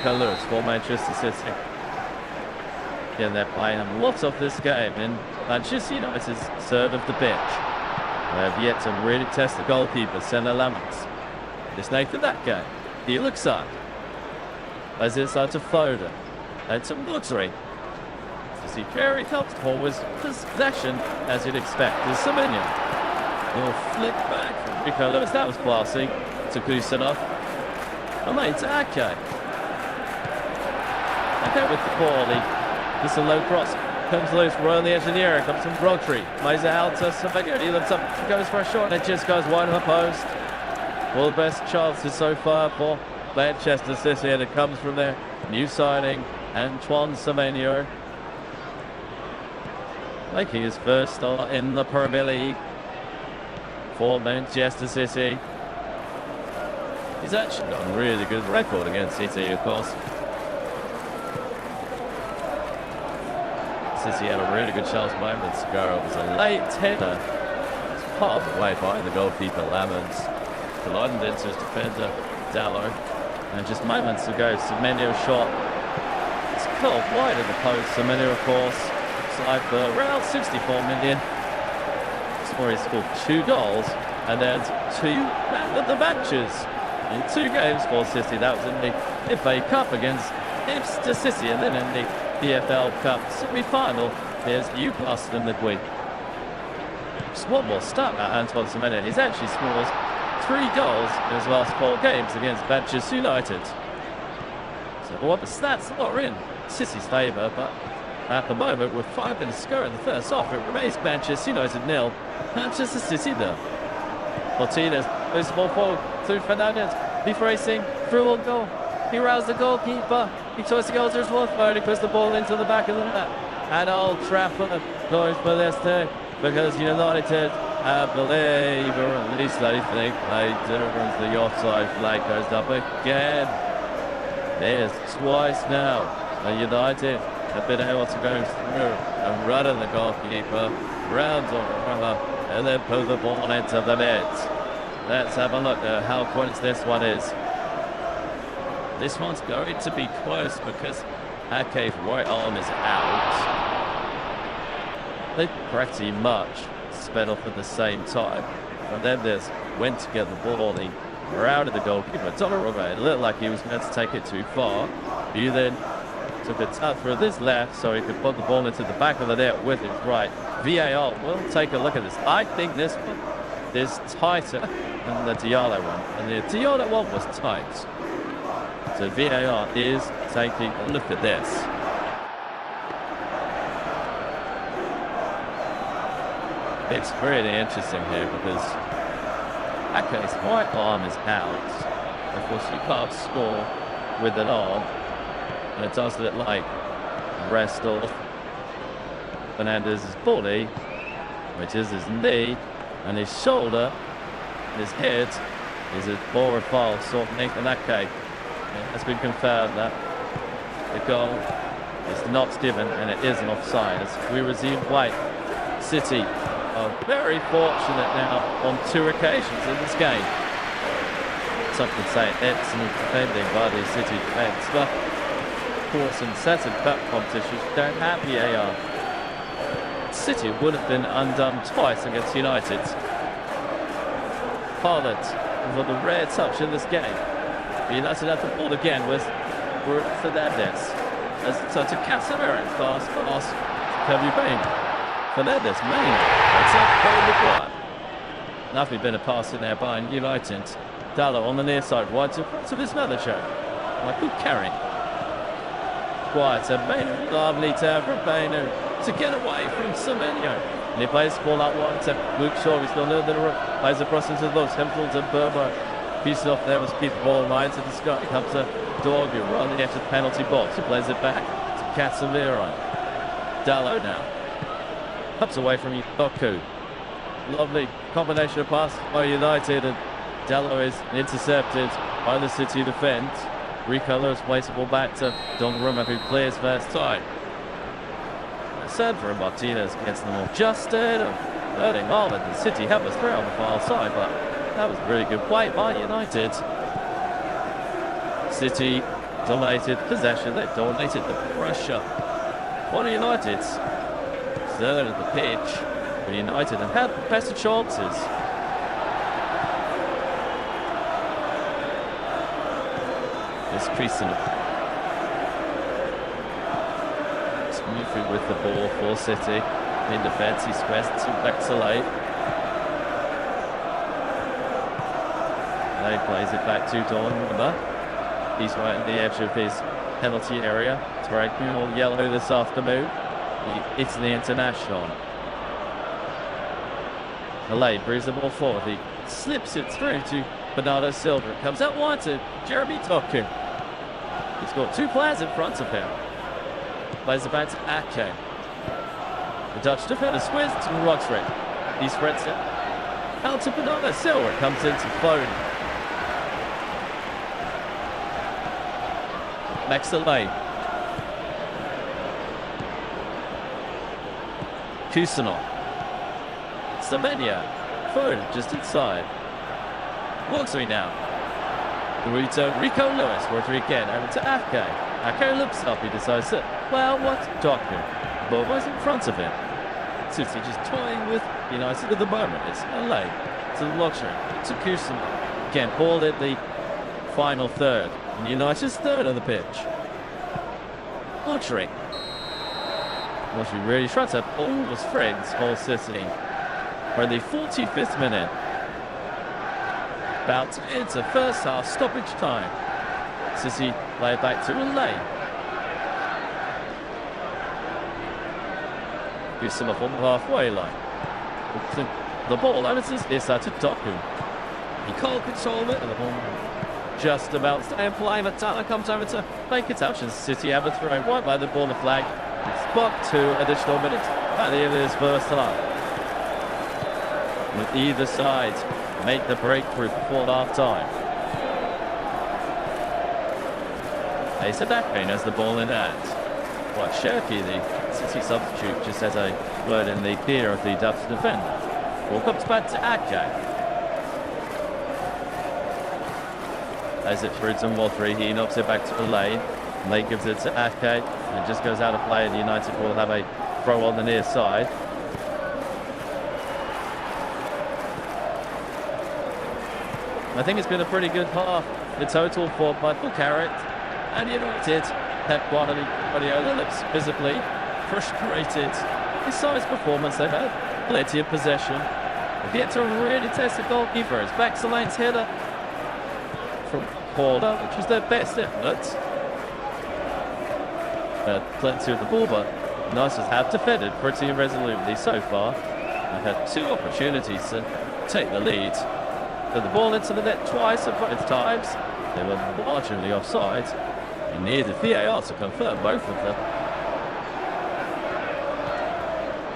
Lewis for Manchester City. Again, they're playing lots of this game in Manchester United's third of the bench. They have yet to really test the goalkeeper, Senna Lammers. It's Nathan that game. He looks up. As it's out to Foden. And some luxury. To see very comfortable with possession as you'd expect. There's Semenyo. Little flick back from Rico Lewis. That was classy. To Kusanov. And mate, okay. Okay with the ball. This is a low cross. Comes loose. We're on the edge of the area. Comes from Rodri. Plays it out to Semenyo. He looks up. Goes for a shot. And it just goes wide on the post. All the best chances so far for Manchester City. And it comes from their new signing, Antoine Semenyo. Making his first start in the Premier League for Manchester City. He's actually got a really good record against City, of course. City had a really good chance moments ago. It was a late header. It's half the way behind the goalkeeper, Lammers. Collided into his defender, Dallo. And just moments ago, Semenyo shot. It's curled wide of the post. Semenyo, of course, side for around 64 million. Scored he scored 2 goals and then 2 man of the matches in 2 games for City. That was in the FA Cup against Manchester City, and then in the EPL Cup semi-final, there's Newcastle in the week. Just one more start at Antoine Semenyo. He's actually scored 3 goals in his last 4 games against Manchester United. So what the stats are in City's favour, but at the moment, with 5 minutes to go in the first half, it remains Manchester United 0, Manchester City 0. Martinez moves the ball forward to Fernandez. He's racing through on goal. He roused the goalkeeper. He tries to go to his left foot. He puts the ball into the back of the net. And OldTrafford goes for this thing because United, I believe, or at least I think, they difference. The offside flag goes up again. There's twice now. And United have been able to go through and run at the goalkeeper, round on runner, and then put the ball into the net. Let's have a look at how close this one is. This one's going to be close because Ake's right arm is out. They pretty much sped off at the same time. And then this went to get the ball. He routed the goalkeeper. Donnarumma, it looked like he was going to take it too far. He then took a touch with his left so he could put the ball into the back of the net with his right. VAR will take a look at this. I think this one is tighter than the Diallo one. And the Diallo one was tight. So VAR is taking a look at this. It's really interesting here because Ake's right arm is out. Of course, you can't score with an arm. And it does look like rest of Fernandez's body, which is his knee, and his shoulder, and his head is a more foul sort of Nathan Ake. It has been confirmed that the goal is not given and it is an offside. As we resume play, City are very fortunate now on 2 occasions in this game. Some could say excellent defending by the City defence, but of course in certain cup competitions you don't have VAR. City would have been undone twice against United. Haaland for the rare touch in this game. United have the ball again with Fernandez. As to Casemiro, fast pass. Kevin Bain. Fernandez, main. That's up, goal required. Lovely bit of passing there by United. Dallo on the near side, wide to his manager. Like good carry. Quiet and Bain. Lovely turn from Bain to get away from Semenyo. And he plays the ball out wide to Luke Shaw. He's got a little bit of room. Plays across into the box. Hempels and Burbo. Piece off there was keep the ball line to the sky. Comes to Dorgu on the edge of the penalty box. He plays it back to Casemiro. Dallo now. Comes away from Doku. Lovely combination of passes by United, and Dello is intercepted by the City defence. Rico Lewis plays the ball back to Donnarumma, who clears first time. Sandro Martinez gets them all adjusted, and Erling Haaland and City have us through on the far side, but that was a really good play by United. City dominated possession, they dominated the pressure. On United's third of the pitch, but United have had better chances. It's Christian. Smoothly with the ball for City. In defence, he squares to Bexley. He plays it back to Donnarumma. He's right at the edge of his penalty area. It's very cool yellow this afternoon. The Italy international. Malay brings the ball forward. He slips it through to Bernardo Silva. It comes out wide to Jeremy Doku. He's got two players in front of him. Plays it back to Ake. The Dutch defender squares to Rodri. He spreads it out to Bernardo Silva. It comes into Foden. Next to Lane. Kusanov. Semenya. Foden just inside. Walksby now. Rico Lewis. Rodri again. Over to Ake. Ake looks up. He decides to, well, what? Doku. Ball was in front of him. City just toying with United at the moment. It's LA to the luxury. To Kusanov. Again, ball at the final third. And United's third on the pitch. Luxury. Luxury really tries to all his friends, Hull City. For the 45th minute. About to enter first half stoppage time. City play it back to Lane. Kusanov on the halfway line. The ball over to Doku. He can't control it, and the ball just about to stay in play. Matala comes over to make a touch, and City have a throw right by the ball on the flag. It's back 2 additional minutes at the end of this first half. With either side make the breakthrough before half time. Ace of Backpain has the ball in hand. Well, Sherky, the City substitute, just has a word in the ear of the Dutch defender. Ball comes back to Ake. As it through to Rodri, he knocks it back to Lane. Lane gives it to Ake, and it just goes out of play, and United will have a throw on the near side. I think it's been a pretty good half in total for Michael Carrick and United. Pep Guardiola looks visibly frustrated. Besides performance, they've had plenty of possession. They've yet to really test the goalkeeper. It's back to Lane's header from Porter, which was their best effort. Plenty of the ball, but Nicers have defended pretty resolutely so far. They've had 2 opportunities to take the lead. Put the ball into the net twice, and both times they were marginally offside. They needed VAR to confirm both of them.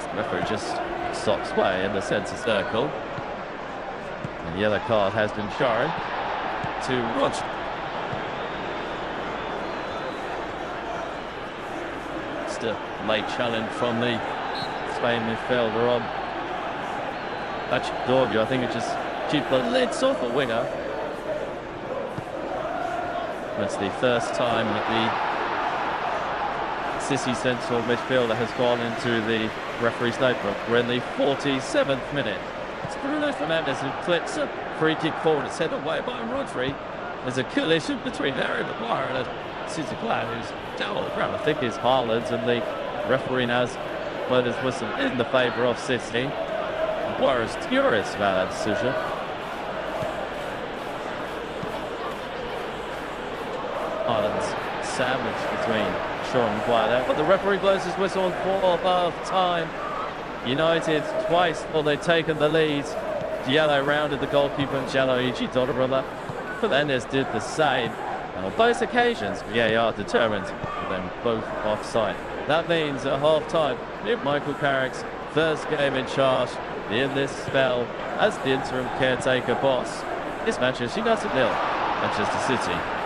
The referee just stops play in the centre circle. And the yellow card has been shown to Roger. Just a late challenge from the Spain midfielder on MatchDay. I think it just keep the lids off a winger. That's the first time that the City central midfielder has gone into the referee's notebook. We're in the 47th minute. It's Bruno Fernandes who clicks a free kick forward. It's headed away by Rodri. There's a collision between Harry Maguire and a City player who's down on the ground. I think it's Haaland, and the referee has blown his whistle in the favour of City. Maguire is furious about that decision. Haaland's sandwiched between Shaw and Maguire there, but the referee blows his whistle for half time. United twice before they'd taken the lead. Diallo rounded the goalkeeper and Gianluigi Donnarumma. Fernandes did the same. And on both occasions, VAR determined for them both offside. That means at half time, Michael Carrick's first game in charge in this spell as the interim caretaker boss. It's Manchester United 0, Manchester City.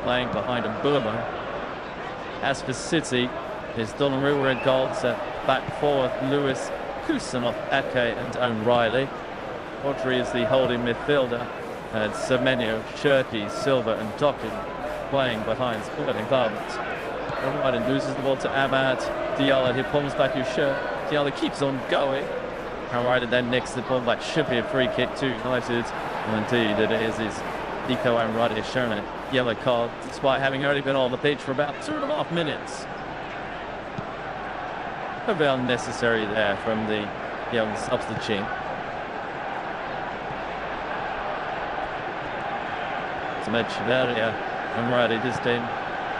playing behind a Burma. As for City, it's Donnarumma in goal, set back forward Lewis, Kusanov, Ake and O'Reilly. Audrey is the holding midfielder, and Semenyo, Cherky, Silva and Dockin playing behind Sporting Garments. O'Reilly loses the ball to Ahmad Diallo. He pulls back his shirt. Diallo keeps on going. O'Reilly then nicks the ball back. Should be a free kick to United. And indeed it is. Nico O'Reilly has shown a yellow card despite having only been on the pitch for about 2.5 minutes. A bit unnecessary there from the young substitute. To mention earlier, O'Reilly has been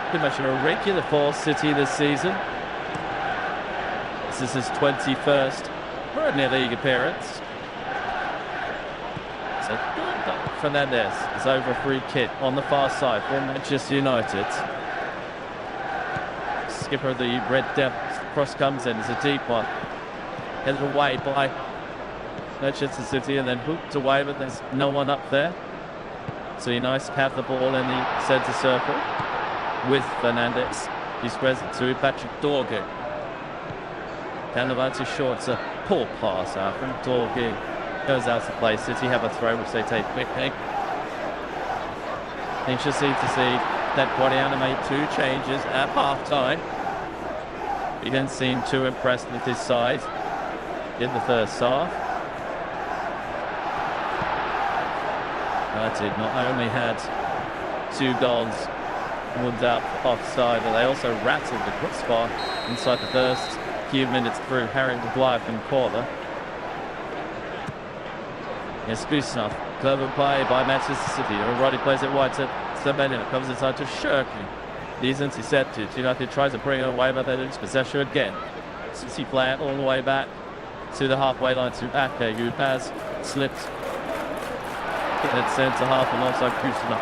pretty much a regular for City this season. This is his 21st PremierLeague appearance. So Fernandez is over a free kick on the far side for Manchester United. Skipper of the Red Devils. Cross comes in, it's a deep one. Headed away by Manchester City and then hooked away, but there's no one up there. So United have the ball in the centre circle with Fernandez. He spreads it to Patrick Dorgu. Canavati short, it's a poor pass out from Dorgu. Goes out to play. City have a throw which they take quickly. Interesting to see that Guardiana made 2 changes at half-time. He didn't seem too impressed with his side in the first half. United not only had 2 goals ruled out offside, but they also rattled the crossbar inside the first few minutes through Harry Maguire from corner. Yes, Kusanov, clever play by Manchester City. Already plays it wide to Semenyo, comes inside to Cherky. He's intercepted. United tries to bring it away, but they lose possession again. City play it all the way back to the halfway line to Ake, who has slipped in its centre half alongside Kusanov.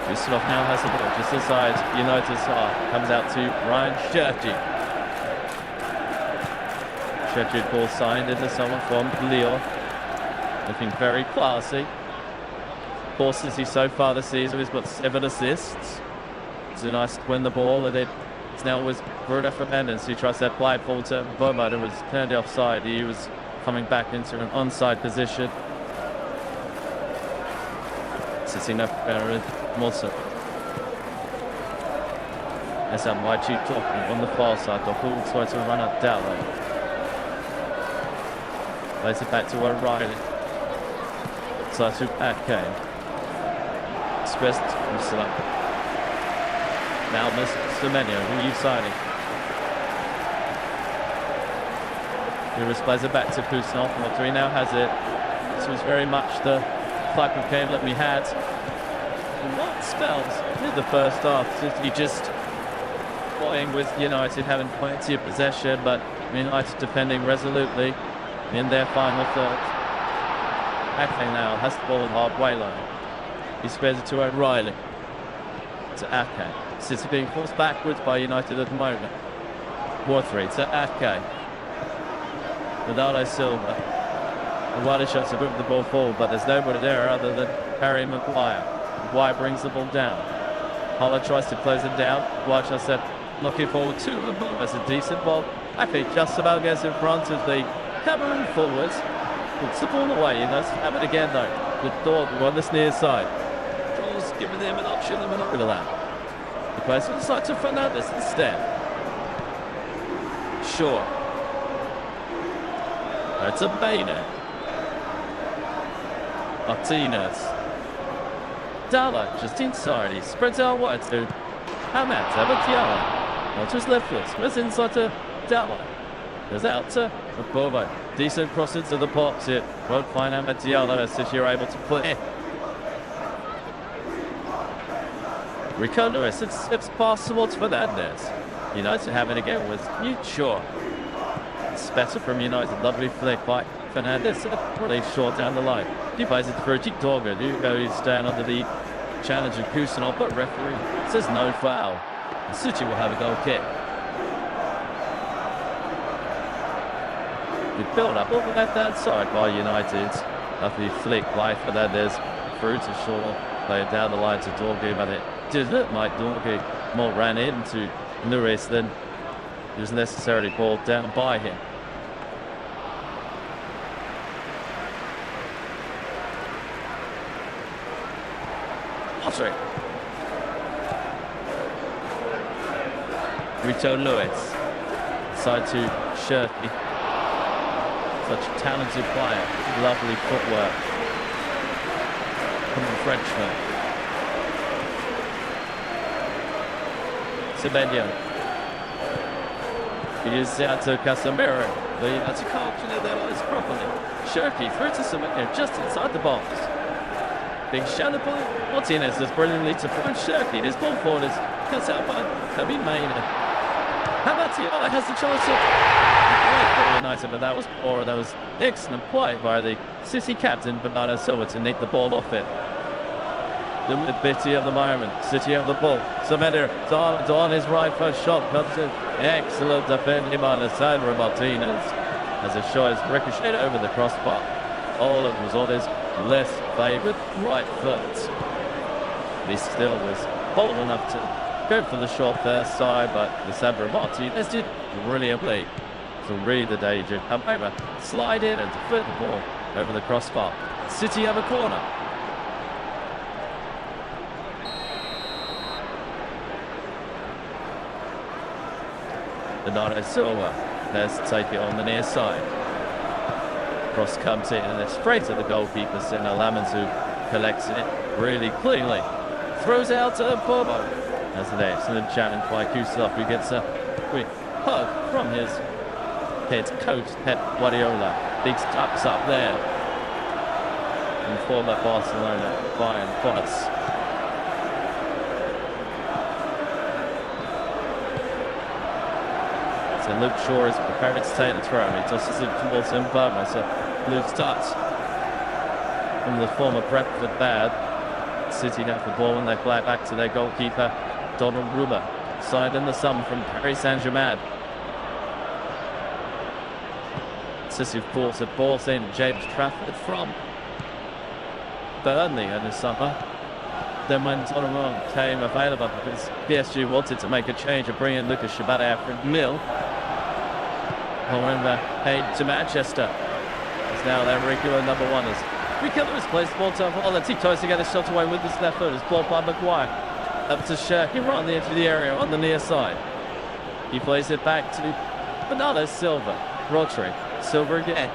Kusanov now has the ball just inside United's half. Comes out to Ryan Cherky. Cherky ball signed into someone from Lyon. Looking very classy. For City so far this season, he's got 7 assists. It's a nice win the ball, and it's now with Bruno Fernandes, who tries that play ball to Beaumont and was turned offside. He was coming back into an onside position. City no better also. As I'm wide to Dortmund on the far side. Dortmund tries to run up Dallo. Plays it back to O'Reilly. Side to Ake. Expressed from Salah. Now Semenyo, who are you signing? He plays it back to Kusanov. Audrey now has it. This was very much the type of game that we had in what spells in the first half. City just playing with United having plenty of possession, but United defending resolutely in their final third. Ake now has the ball in halfway line. He spreads it to O'Reilly. To Ake. City being forced backwards by United at the moment. 4-3 to Ake. Bernardo Silva. The wider shots to move the ball forward, but there's nobody there other than Harry Maguire. Maguire brings the ball down. Holler tries to close it down. Watch us looking forward to the ball. That's a decent ball. Ake just about gets in front of the Cameroon forwards. Puts the ball away. Have it again though. With Dortmund on this near side. Jules giving them an option and not over that. He plays to the side to Fernandez instead. Sure. It's a Bainer. Martinez. Dalla just inside. He spreads out wide to Ahmad Diallo. Not to his left foot. Spreads inside to Dalla. Goes out to Bobo. Decent cross into the box. It won't find Ahmad Diallo as City are able to play. Rico Lewis, it's possible to Fernandez. United having a game with Sure. It's better from United. Lovely flick by Fernandez. Really short down the line. He plays it through Dortmund, who goes down under the challenge of Kusanov, but referee says no foul. City will have a goal kick. Good build up over that side by United. Lovely flick life, but then there's through to Shaw. Play it down the line to Dorgu, but it did look like Dorgu more ran into Lewis than he was necessarily balled down by him. Rito Lewis. Side to Shirky. Such a talented player. Lovely footwork from the Frenchman. Semenyo. He is out to Casemiro. That's a can't that eyes properly. Shirky through to Semenyo just inside the box. Big shadow by Martinez does brilliantly to find Shirky. This ball forward is cut out by Kevin Maynard. How about he has the chance of United, but that was poor. That was excellent play by the City captain Bernardo Silva to nick the ball off it. The bitty of the moment. City have the ball. Semenyo on his right first shot comes in. Excellent defending by Alessandro Martinez as a shot is ricocheted over the crossbar. All of was on his less favoured right foot. He still was bold enough to go for the shot there side, but Alessandro Martinez did brilliantly to read the danger, come over, slide in and defend the ball over the crossbar. City have a corner. Bernardo Silva has to take it on the near side. Cross comes in and it's straight to the goalkeeper, Senna Lamans, who collects it really cleanly. Throws out to Bobo. That's an excellent challenge by Kusov, who gets a quick hug from his head coach, Pep Guardiola. Big steps up there. And former Barcelona, Bayern Foss. So Luke Shaw is prepared to take the throw. He tosses it towards him, but it's a loose touch from the former Brentford bad. City have the ball and they play it back to their goalkeeper, Donnarumma. Side in the sum from Paris Saint-Germain. City of course have ball in James Trafford from Burnley in the summer. Then when Donnarumma came available because PSG wanted to make a change and bring in Lucas Shabada from Mill. However, paid to Manchester. Is now their regular number one. As Lewis plays the ball to Holland. He tries to get a shot away with his left foot. It's blocked by Maguire. Up to Shirky right on the edge of the area on the near side. He plays it back to Bernardo Silva. Rodri. Silva again.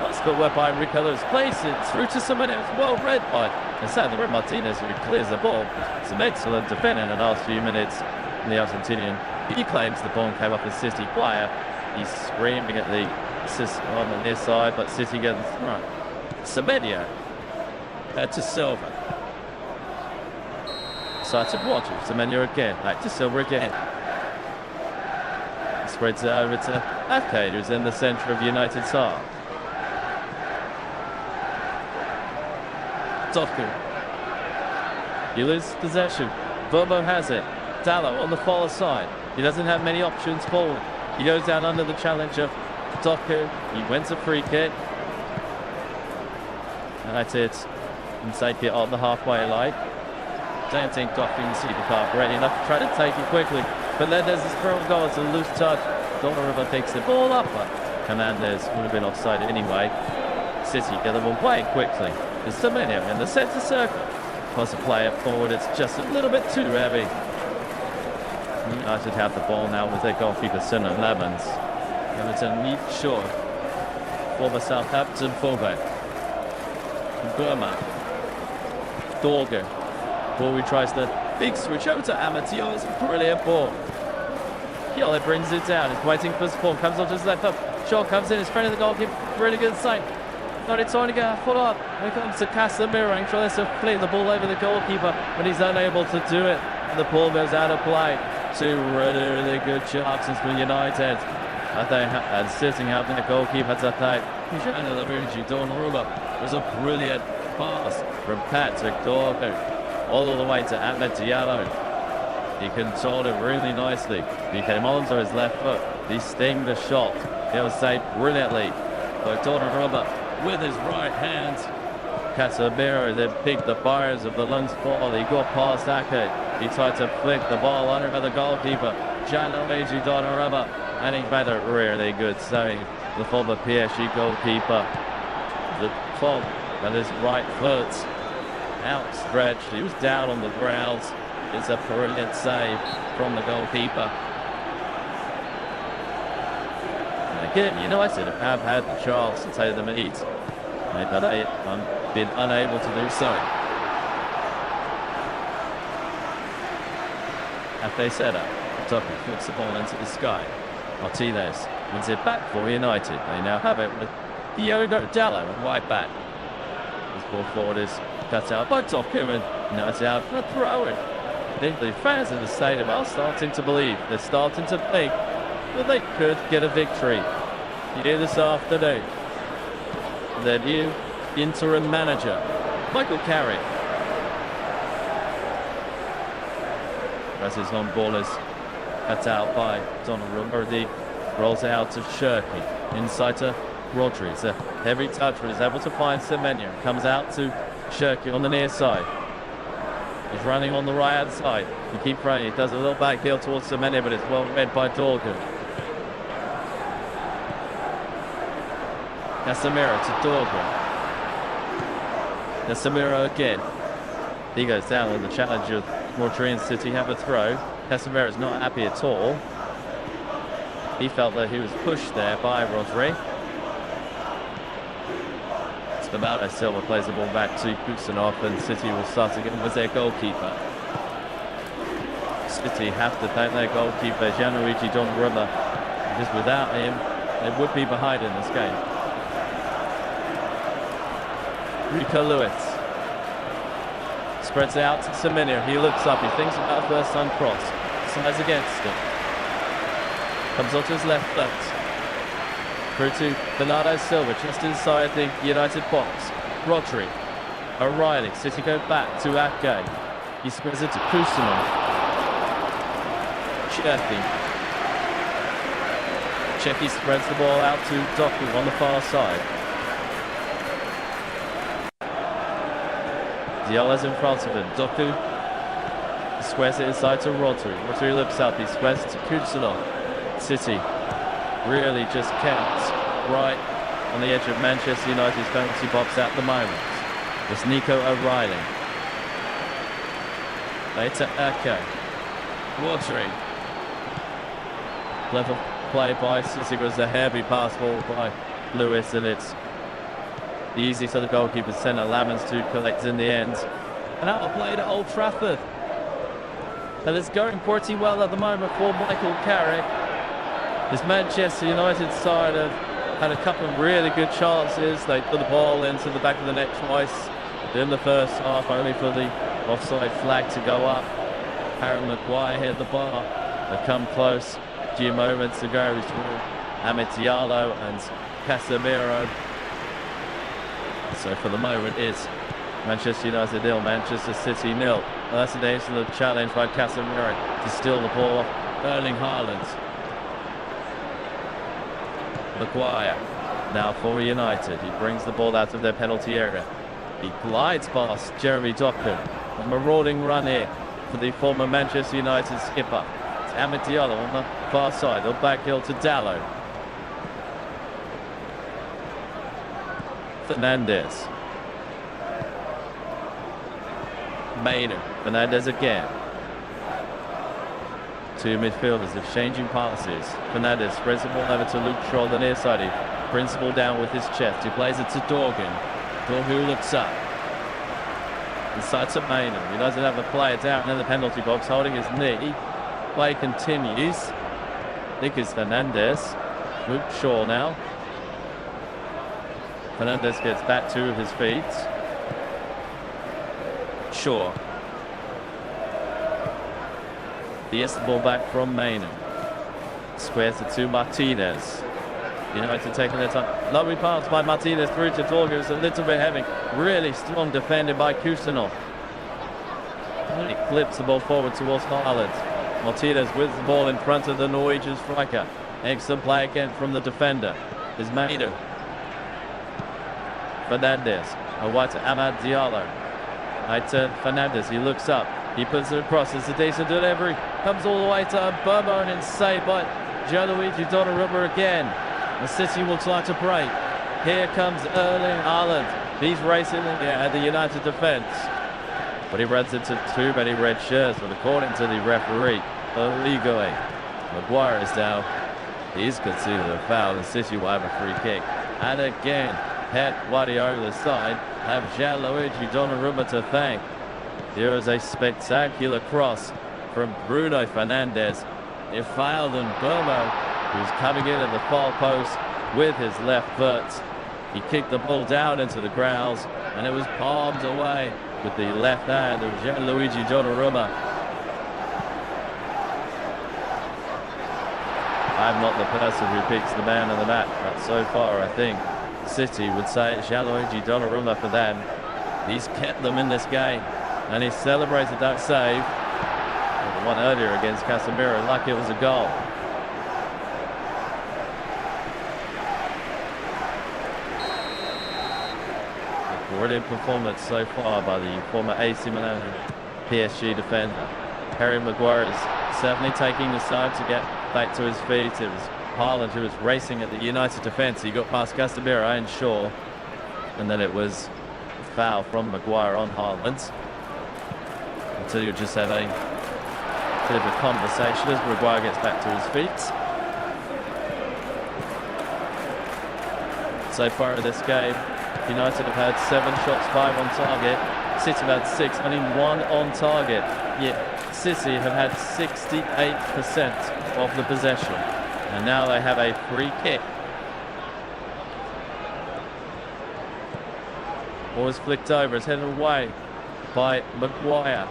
That's good work by Rico Lewis. Plays it through to someone else. Well read by Alessandro Martinez, who clears the ball. Some excellent defending in the last few minutes. And the Argentinian, he claims the ball came off a City player. He's screaming at the assist on the near side, but City gets right. Semenyo to Silva. Side to Rodri. Semenyo again. Back to Silva again. Spreads it over to Afkade, who's in the centre of United's half. Doku. He loses possession. Bobo has it. Dallo on the far side. He doesn't have many options forward. He goes down under the challenge of Doku. He wins a free kick. United can take it on the halfway line. Don't think Doku can see the car ready enough to try to take it quickly. But then there's this throw goal. It's a loose touch. Donnarumma picks the ball up, but Hernandez would have been offside anyway. City get the ball playing quickly. There's Semenyo in the centre circle. Plus a play it forward. It's just a little bit too heavy. United have the ball now with their goalkeeper, Senna Lamans. And it's a neat shot. Former Southampton fullback. Burma. Dorgu. Ball tries the big switch over to Amateur. It's a brilliant ball. Kiola brings it down. He's waiting for his ball. Comes on to his left up. Shot comes in. His friend of the goalkeeper. Really good sight. Not it's time to get a foot up. Here comes to Casemiro. He tries to flick the ball over the goalkeeper, but he's unable to do it. And the ball goes out of play. Two really good chances for United. And sitting out the goalkeeper to attack. Donnarumma. It was a brilliant pass from Patrick Dorgu all the way to Ahmed Diallo. He controlled it really nicely. He came onto his left foot. He stinged the shot. It was saved brilliantly by Donnarumma with his right hand. Casemiro then picked the fires of the Lungs ball. He got past Ake. He tried to flick the ball under the goalkeeper, Gianluigi Donnarumma, and he made a really good save. The former PSG goalkeeper, the top and his right foot outstretched. He was down on the ground. It's a brilliant save from the goalkeeper. And again, United have had the chance to take the lead, but they've been unable to do so. As they set up, Tucker flicks the ball into the sky. Martinez wins it back for United. They now have it with Diogo Dalot and right back. This ball forward is cut out by Tucker, and now it's out for a throw-in. I think the fans in the stadium are starting to believe. They're starting to think that they could get a victory here this afternoon. Their new interim manager, Michael Carrick. As his long ball is cut out by Donnarumma, he rolls out to Shirky, inside to Rodri. It's a heavy touch, but he's able to find Semenyo. Comes out to Shirky on the near side. He's running on the right hand side. He keeps running. He does a little back heel towards Semenyo, but it's well read by Dorgan. Casemiro to Dorgan. Casemiro again. He goes down on the challenge of Rodri and City have a throw. Casemiro's not happy at all. He felt that he was pushed there by Rodri. Bernardo Silva plays the ball back to Kusanov, and City will start again with their goalkeeper. City have to thank their goalkeeper, Gianluigi Donnarumma, because without him, they would be behind in this game. Rico Lewis spreads it out to Semenyo. He looks up, he thinks about a first time cross. Slides against him. Comes onto his left foot. Through to Bernardo Silva, just inside the United box. Rodri, O'Reilly, City go back to Ake. He spreads it to Kusanov. Cheki spreads the ball out to Doku on the far side. Diallo's in front of him. Doku squares it inside to Rodri. Rodri looks up, he squares it to Kusanov. City really just kept right on the edge of Manchester United's penalty box at the moment. It's Nico O'Reilly. Later Ake. Rodri. Clever play by City, was a heavy pass ball by Lewis, and it's easy for the goalkeeper centre Lamens to collect in the end. And out of play at Old Trafford. And it's going pretty well at the moment for Michael Carrick. This Manchester United side have had a couple of really good chances. They put the ball into the back of the net twice in the first half, only for the offside flag to go up. Harry Maguire hit the bar. They've come close a few moments ago through Amad Diallo and Casemiro. So for the moment it's Manchester United 0, Manchester City 0. That's an excellent challenge by Casemiro to steal the ball off Erling Haaland. Maguire now for United. He brings the ball out of their penalty area. He glides past Jeremy Doku. A marauding run here for the former Manchester United skipper. It's Amad Diallo on the far side. They'll back heel to Dalot. Fernandez. Maynard. Fernandez again. Two midfielders exchanging passes. Fernandez spreads the ball over to Luke Shaw on the near side. He brings the ball down with his chest. He plays it to Dorgan. Dorgan looks up. Inside to Maynard. He doesn't have a player down in the penalty box holding his knee. Play continues. I think it's Fernandez. Luke Shaw now. Fernandez gets back to his feet. Shaw. He gets the ball back from Maynard. Squares it to Martinez. United taking their time. Lovely pass by Martinez through to Dorgan. It's a little bit heavy. Really strong defending by Kusanov. He flips the ball forward towards Haaland. Martinez with the ball in front of the Norwegian striker. Excellent play again from the defender. Is Maida. Fernandez. Away to Amad Diallo. Right to Fernandez. He looks up. He puts it across. It's a decent delivery. Comes all the way to Burma and saved by Gianluigi Donnarumma again. The City will try to break. Here comes Erling Haaland. He's racing at the United defence. But he runs into too many red shirts. But according to the referee, illegally, Maguire is down. He's considered a foul. The City will have a free kick. And again, Pep Guardiola's side have Gianluigi Donnarumma to thank. Here is a spectacular cross from Bruno Fernandes. It fouled on Burmo, who's coming in at the far post with his left foot. He kicked the ball down into the grounds, and it was palmed away with the left hand of Gianluigi Donnarumma. I'm not the person who picks the man of the match, but so far I think City would say Gianluigi Donnarumma for them. He's kept them in this game, and he celebrated that save. The one earlier against Casemiro, like it was a goal. A brilliant performance so far by the former AC Milan PSG defender. Harry Maguire is certainly taking the time to get back to his feet. It was Haaland who was racing at the United defence. He got past Casemiro and Shaw, and then it was a foul from Maguire on Haaland. Until you just have a bit of a conversation as Maguire gets back to his feet. So far in this game, United have had 7 shots, 5 on target. City have had 6, only 1 on target. Yet City have had 68% of the possession. And now they have a free kick. Ball is flicked over, it's headed away by Maguire.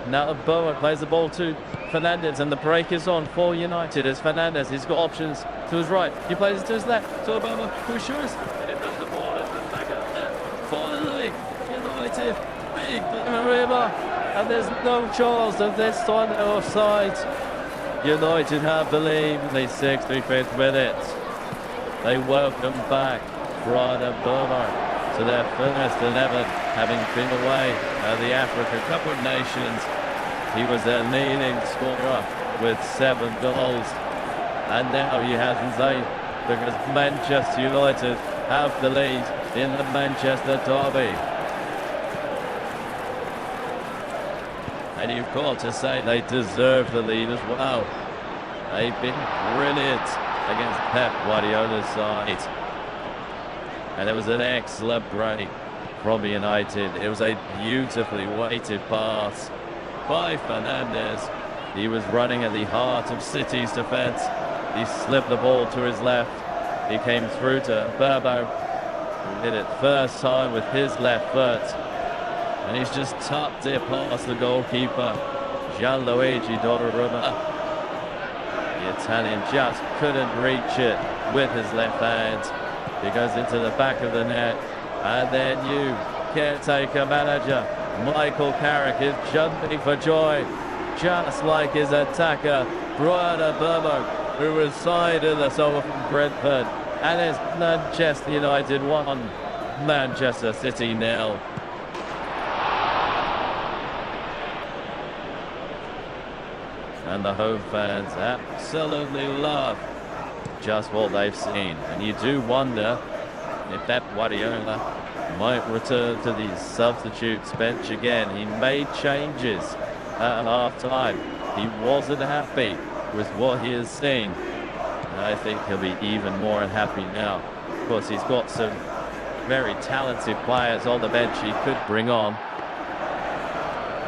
Now Bowen plays the ball to Fernandez, and the break is on for United as Fernandez. He's got options to his right. He plays it to his left. To Obama, who shoots. Finally, United, big river, and there's no chance of this time they're offside. United have the lead in the 65th minute. They welcome back Brian Burma to their first 11, having been away at the Africa Cup of Nations. He was their leading scorer with 7 goals. And now he has his 8th because Manchester United have the lead in the Manchester Derby. And you've got to say they deserve the lead as well. They've been brilliant against Pep Guardiola's side. And it was an excellent break from United. It was a beautifully weighted pass by Fernandez. He was running at the heart of City's defence. He slipped the ball to his left. He came through to Burbo, who did it first time with his left foot. And he's just tucked it past the goalkeeper, Gianluigi Donnarumma. The Italian just couldn't reach it with his left hand. He goes into the back of the net, and their new caretaker manager, Michael Carrick, is jumping for joy, just like his attacker, Brian Burmo, who was signed in the summer from Brentford. And it's Manchester United 1, Manchester City 0. And the home fans absolutely love just what they've seen. And you do wonder if Pep Guardiola might return to the substitutes bench again. He made changes at half-time. He wasn't happy with what he has seen. And I think he'll be even more unhappy now. Of course, he's got some very talented players on the bench he could bring on.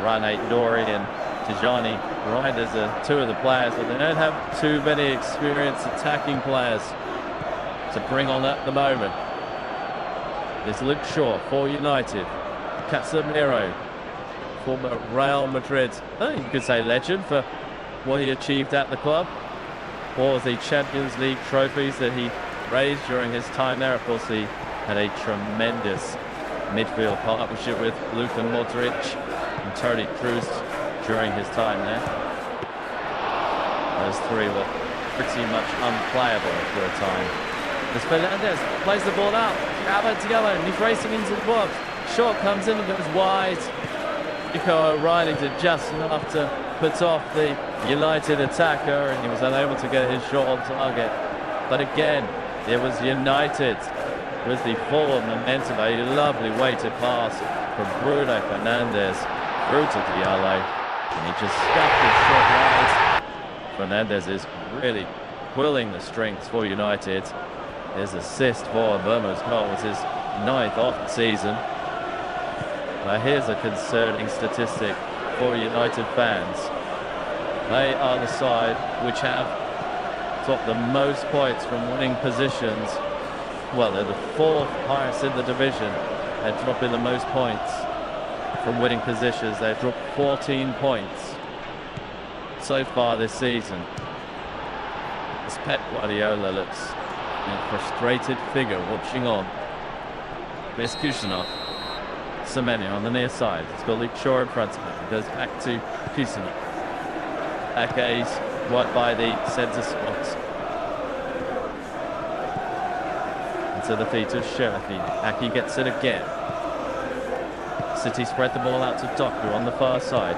Rane Nori and Tijani Reinders are 2 of the players, but they don't have too many experienced attacking players to bring on at the moment. There's Luke Shaw for United. Casemiro, former Real Madrid, you could say legend for what he achieved at the club. Or the Champions League trophies that he raised during his time there. Of course, he had a tremendous midfield partnership with Luka Modric and Toni Kroos during his time there. Those three were pretty much unplayable for a time. As Fernandez plays the ball out, Diallo, and he's racing into the box. Short comes in and goes wide. Nico O'Reilly did just enough to put off the United attacker, and he was unable to get his shot on target. But again, it was United with the forward momentum. A lovely weighted pass from Bruno Fernandes through to Diallo, and he just stuffed his shot wide. Fernandes is really pulling the strings for United. His assist for Burma's goal was his 9th of the season. Now here's a concerning statistic for United fans. They are the side which have topped the most points from winning positions. Well, they're the 4th highest in the division. They're dropping the most points from winning positions. They've dropped 14 points so far this season. As Pep Guardiola looks a frustrated figure watching on. There's Kusanov. Semenyo on the near side. He's got Luke Shaw in front of him. He goes back to Kusanov. Ake's right by the centre spot. Into the feet of Sherifi. Ake gets it again. City spread the ball out to Doku on the far side.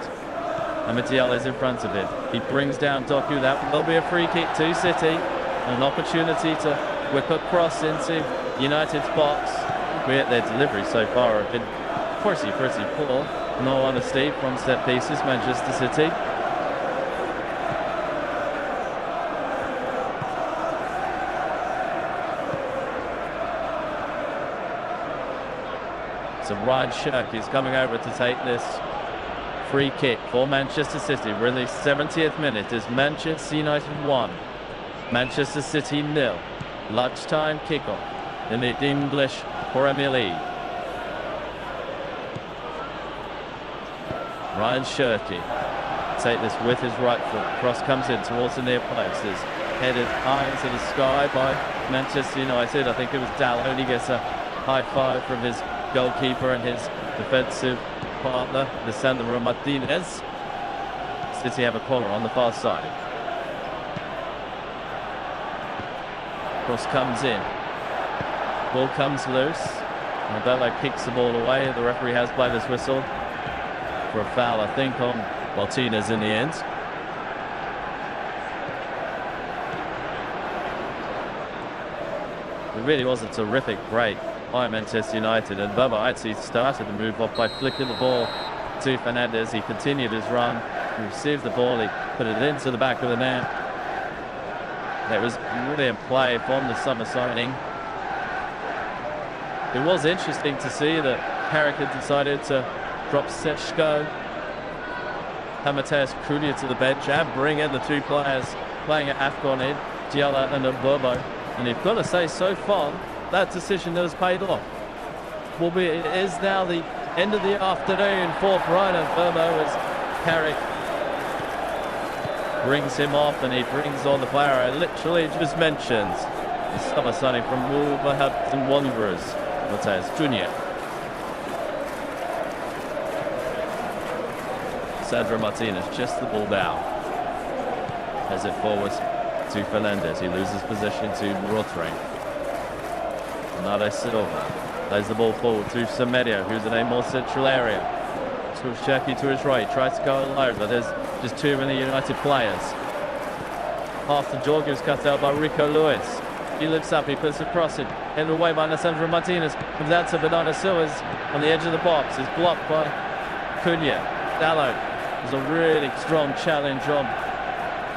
Amadial is in front of him. He brings down Doku. That will be a free kick to City. An opportunity to whip a cross into United's box. Their delivery so far have been pretty poor. No honesty from set pieces, Manchester City. So Ryan Shirk is coming over to take this free kick for Manchester City. We're in the 70th minute as Manchester United 1, Manchester City 0. Lunchtime kickoff in the English Premier League. Ryan Shirky take this with his right foot. Cross comes in towards the near post. Is headed high into the sky by Manchester United. I think it was Dallow, and he gets a high five from his goalkeeper and his defensive partner, Lisandro Martinez. City have a corner on the far side. Cross comes in. Ball comes loose. And Dallow kicks the ball away. The referee has blown his whistle for a foul, I think, on Martinez in the end. It really was a terrific break by Manchester United, and Bubba actually started the move off by flicking the ball to Fernandes. He continued his run. He received the ball. He put it into the back of the net. It was brilliant play from the summer signing. It was interesting to see that Carrick had decided to drop Sechko, have Mateus Cunha to the bench, and bring in the two players playing at AFCON in Diallo and Bobo. And you've got to say, so far, that decision has paid off. It is now the end of the afternoon for Brian Bobo as Carrick brings him off, and he brings on the player I literally just mentioned. The summer signing from Wolverhampton Wanderers, Mateus Cunha. Sandro Martinez just the ball down. Has it forward to Fernandes. He loses possession to Rotre. Bernardo Silva plays the ball forward to Semedo, who's in a more central area. Shirky to his right, tries to go alone, but there's just too many United players. Half the Jorge is cut out by Rico Lewis. He lifts up, he puts a cross in, headed away by Sandro Martinez. Comes out to Bernardo Silva on the edge of the box. Is blocked by Cunha. Dallow. There's a really strong challenge on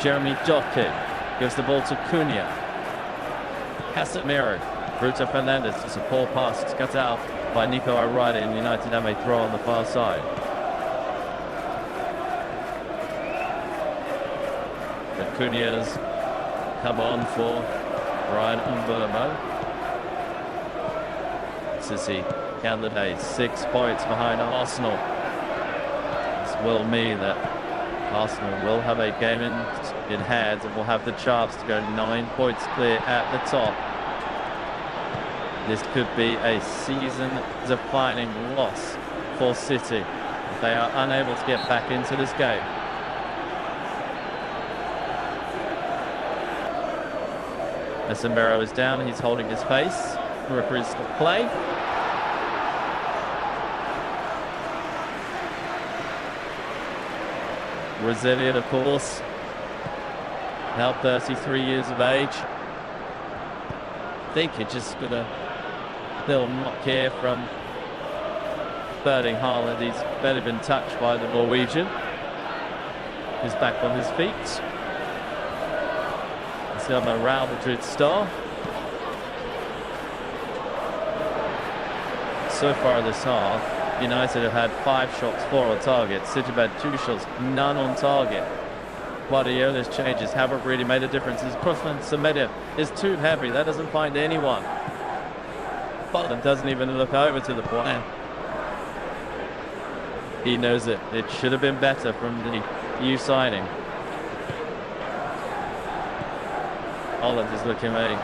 Jeremy Doku. Gives the ball to Cunha. Casemiro. Bruno Fernandes. It's a poor pass. It's cut out by Nico O'Reilly, and United have a throw on the far side. The Cunha's come on for Brian Mbeumo. City candidates 6 points behind Arsenal. This will mean that Arsenal will have a game in hand and will have the chance to go 9 points clear at the top. This could be a season-defining loss for City. If They are unable to get back into this game. Casemiro is down. He's holding his face. The referee's stop play. Resilient, of course. Now 33 years of age. I think it's just gonna still not care from Erling Haaland. He's barely been touched by the Norwegian. He's back on his feet. He's got a Real Madrid star. So far this half, United have had 5 shots, 4 on target. City have had 2 shots, none on target. Guardiola's changes haven't really made a difference. His crossman Semedo is too heavy. That doesn't find anyone. Bottom doesn't even look over to the point. He knows it. It should have been better from the new signing. Holland is looking a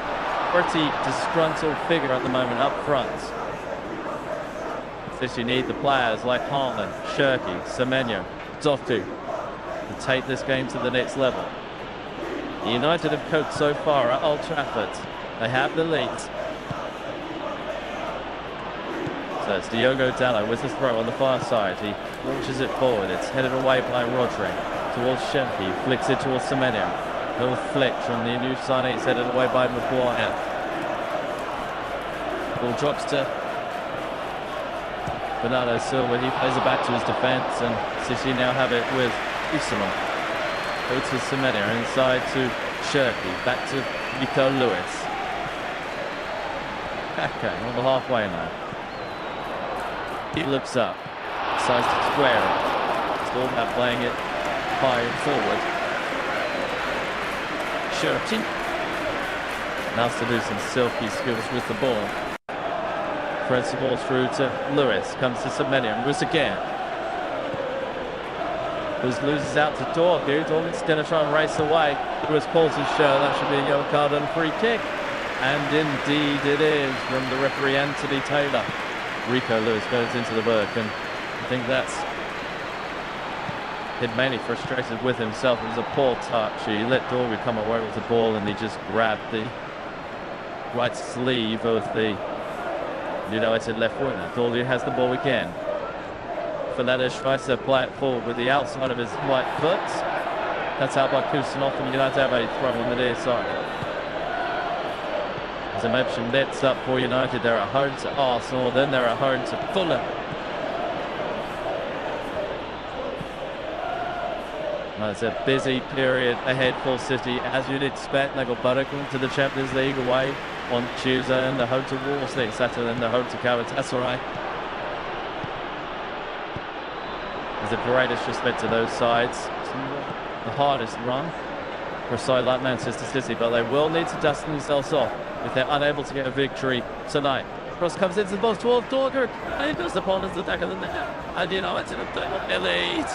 pretty disgruntled figure at the moment up front. This you need the players like Haaland, Shirky, Semenyo, Doku to take this game to the next level. The United have coped so far at OldTrafford. They have the lead. So it's Diogo Dalot with the throw on the far side. He launches it forward. It's headed away by Rodri towards Shirky. Flicks it towards Semenyo. Little flick from the new signing. It's headed away by Maguire. Ball drops to Bernardo Silva. He plays it back to his defence, and City now have it with Usman. Go to Semenyo, inside to Shirky, back to Nico Lewis. Okay, on the halfway now. He looks up, decides to square it. It's all about playing it high and forward. Shirky now to do some silky skills with the ball. Threads the ball through to Lewis, comes to Semenyo, Lewis again. Lewis loses out to Dorgu. Dorgu's going to try and race away. Lewis pulls his shirt. That should be a yellow card and a free kick. And indeed it is from the referee Anthony Taylor. Rico Lewis goes into the work, and I think that's it, mainly frustrated with himself. It was a poor touch. He let Dorgu come away with the ball, and he just grabbed the right sleeve of the United left winger. Dorgu has the ball again. Fernandes tries to play it forward with the outside of his right foot. That's out by Kusanov, and United have a throw on the near side. As I mentioned, nets up for United. They're at home to Arsenal, then they're at home to Fulham. Well, it's a busy period ahead for City, as you'd expect. They got Buttercombe to the Champions League away on Tuesday, and they're home to Wolves Saturday, and they're home to Galatasaray. There's the greatest respect to those sides. The hardest run for a side like Manchester City, but they will need to dust themselves off if they're unable to get a victory tonight. Cross comes into the box towards Dorgu, and he goes upon at the back of the net. And United have taken the lead.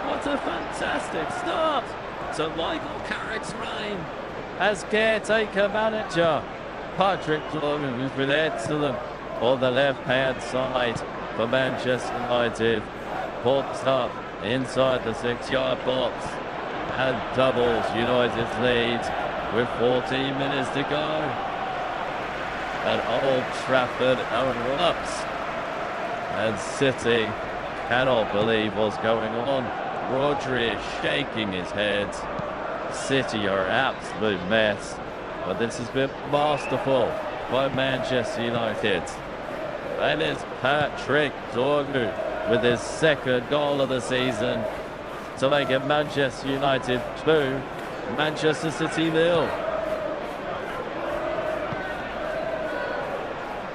What a fantastic start to Michael Carrick's reign as caretaker manager. Patrick Dorgu has been excellent on the left-hand side for Manchester United. Pops up inside the 6-yard box and doubles United's lead with 14 minutes to go. And Old Trafford erupts, and City cannot believe what's going on. Rodri is shaking his head. City are an absolute mess, but this has been masterful by Manchester United. And it's Patrick Dorgu with his 2nd goal of the season to make it Manchester United 2, Manchester City 0.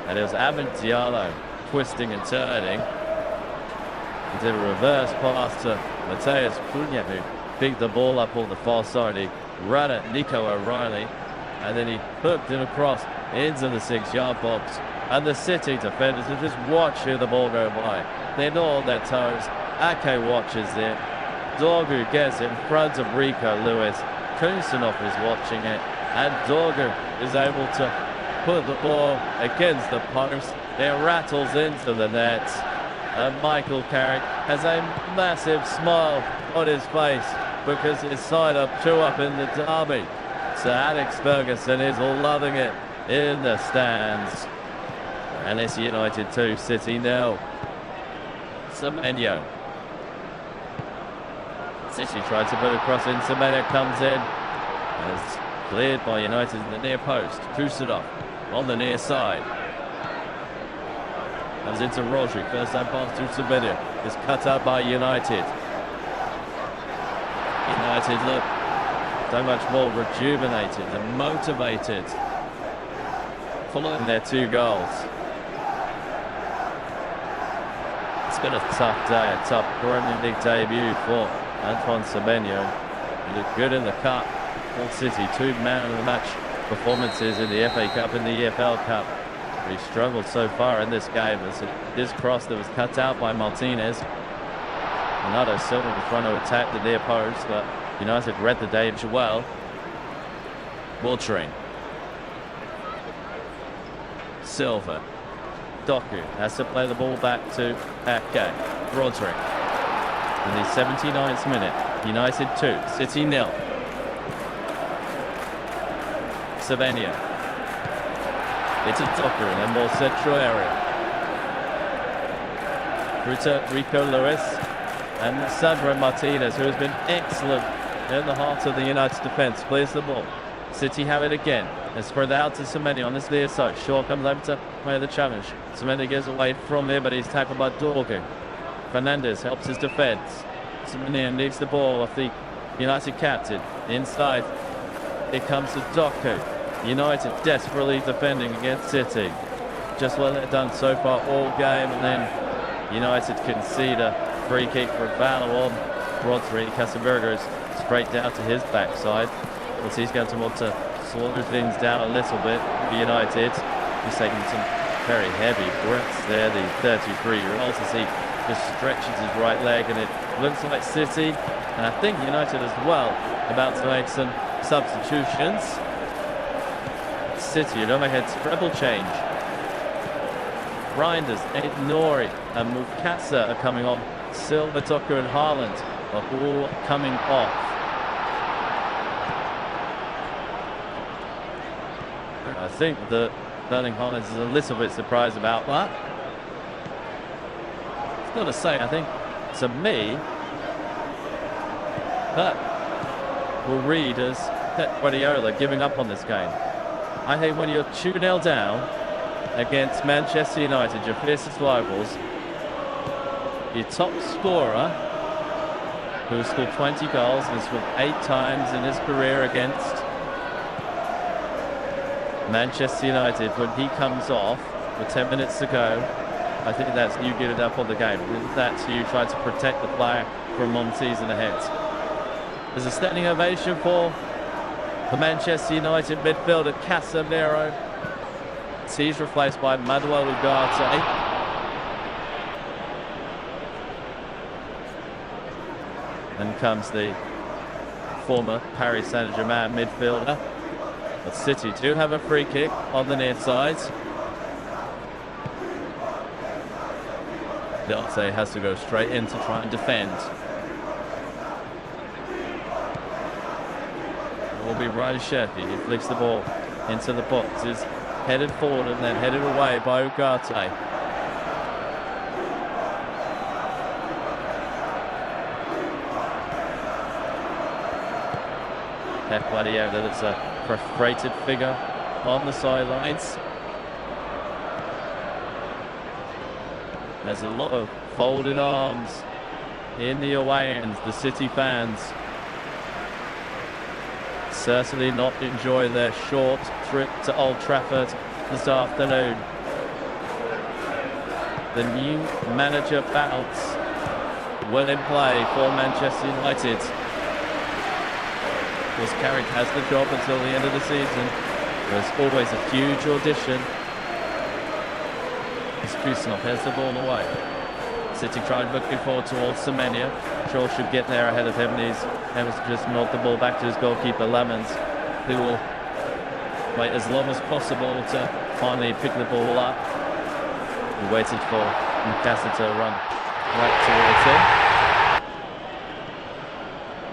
And it was Amad Diallo twisting and turning. He did a reverse pass to Mateus Cunha, who picked the ball up on the far side. He ran at Nico O'Reilly, and then he hooked him across into the 6-yard box. And the City defenders are just watching the ball go by. They're not on their toes. Ake watches it. Dorgu gets in front of Rico Lewis. Kusanov is watching it, and Dorgu is able to put the ball against the post. It rattles into the net, And Michael Carrick has a massive smile on his face because his side are 2-up in the derby. So Alex Ferguson is loving it in the stands. And it's United 2, City 0. Semenyo. City tried to put a cross in. Semenyo comes in. And it's cleared by United in the near post. Kusadov on the near side. Comes into Rodri. First time pass to Semenyo. It's cut out by United. United look so much more rejuvenated and motivated following their 2 goals. It's been a tough day, a tough Premier League debut for Antoine Semenyo. He looked good in the Cup. All City, 2 man-of-the-match performances in the FA Cup and the EPL Cup. He struggled so far in this game as this cross that was cut out by Martinez. Bernardo Silva was trying to attack the near post, but United read the danger well. Waltering. Silva. Doku has to play the ball back to Ake. Rodri. In the 79th minute, United 2, City 0. Semenyo. It's a Doku in a more central area. Through to Rico Lewis and Sandro Martinez, who has been excellent in the heart of the United defence. Clears the ball. City have it again. They spread out to Semenyo on this near side. Shaw comes over to play the challenge. Semenyo gets away from there, but he's tackled by Dorgu. Fernandez helps his defence. Semenyo needs the ball off the United captain. Inside, it comes to Doku. United desperately defending against City. Just what they've done so far all game, and then United concede a free kick for a foul on Rodri. Casemiro straight down to his backside. Well, he's going to want to slow things down a little bit for United. He's taking some very heavy breaths there, the 33-year-old, as he just stretches his right leg, and it looks like City, and I think United as well, about to make some substitutions. City, don't make a treble change. Reinders, Nori and Mukasa are coming on. Silva, Doku and Haaland are all coming off. I think that Erling Haaland is a little bit surprised about that. It's got to say, I think, to me, that will read as Pep Guardiola giving up on this game. I think when you're 2-0 down against Manchester United, your fiercest rivals, your top scorer, who has scored 20 goals and has scored 8 times in his career against Manchester United, when he comes off with 10 minutes to go, I think that's you giving up on the game. That's you trying to protect the player from one season ahead. There's a standing ovation for the Manchester United midfielder Casemiro. He's replaced by Manuel Ugarte. Then comes the former Paris Saint-Germain midfielder. But City do have a free kick on the near side. Ugarte has to go straight in to try and defend. It will be Ryan Sheffield. He flicks the ball into the box. Is headed forward and then headed away by Ugarte. Pep Guardiola, that's a frustrated figure on the sidelines. There's a lot of folded arms in the away end. The City fans certainly not enjoy their short trip to Old Trafford this afternoon. The new manager bounce will in play for Manchester United. Of course, Carrick has the job until the end of the season. There's always a huge audition. Kusanov has the ball away. City trying looking forward towards Semenyo. Shaw should get there ahead of him. He's able to just knock the ball back to his goalkeeper Lemons, who will wait as long as possible to finally pick the ball up. He waited for McCaster run right towards him.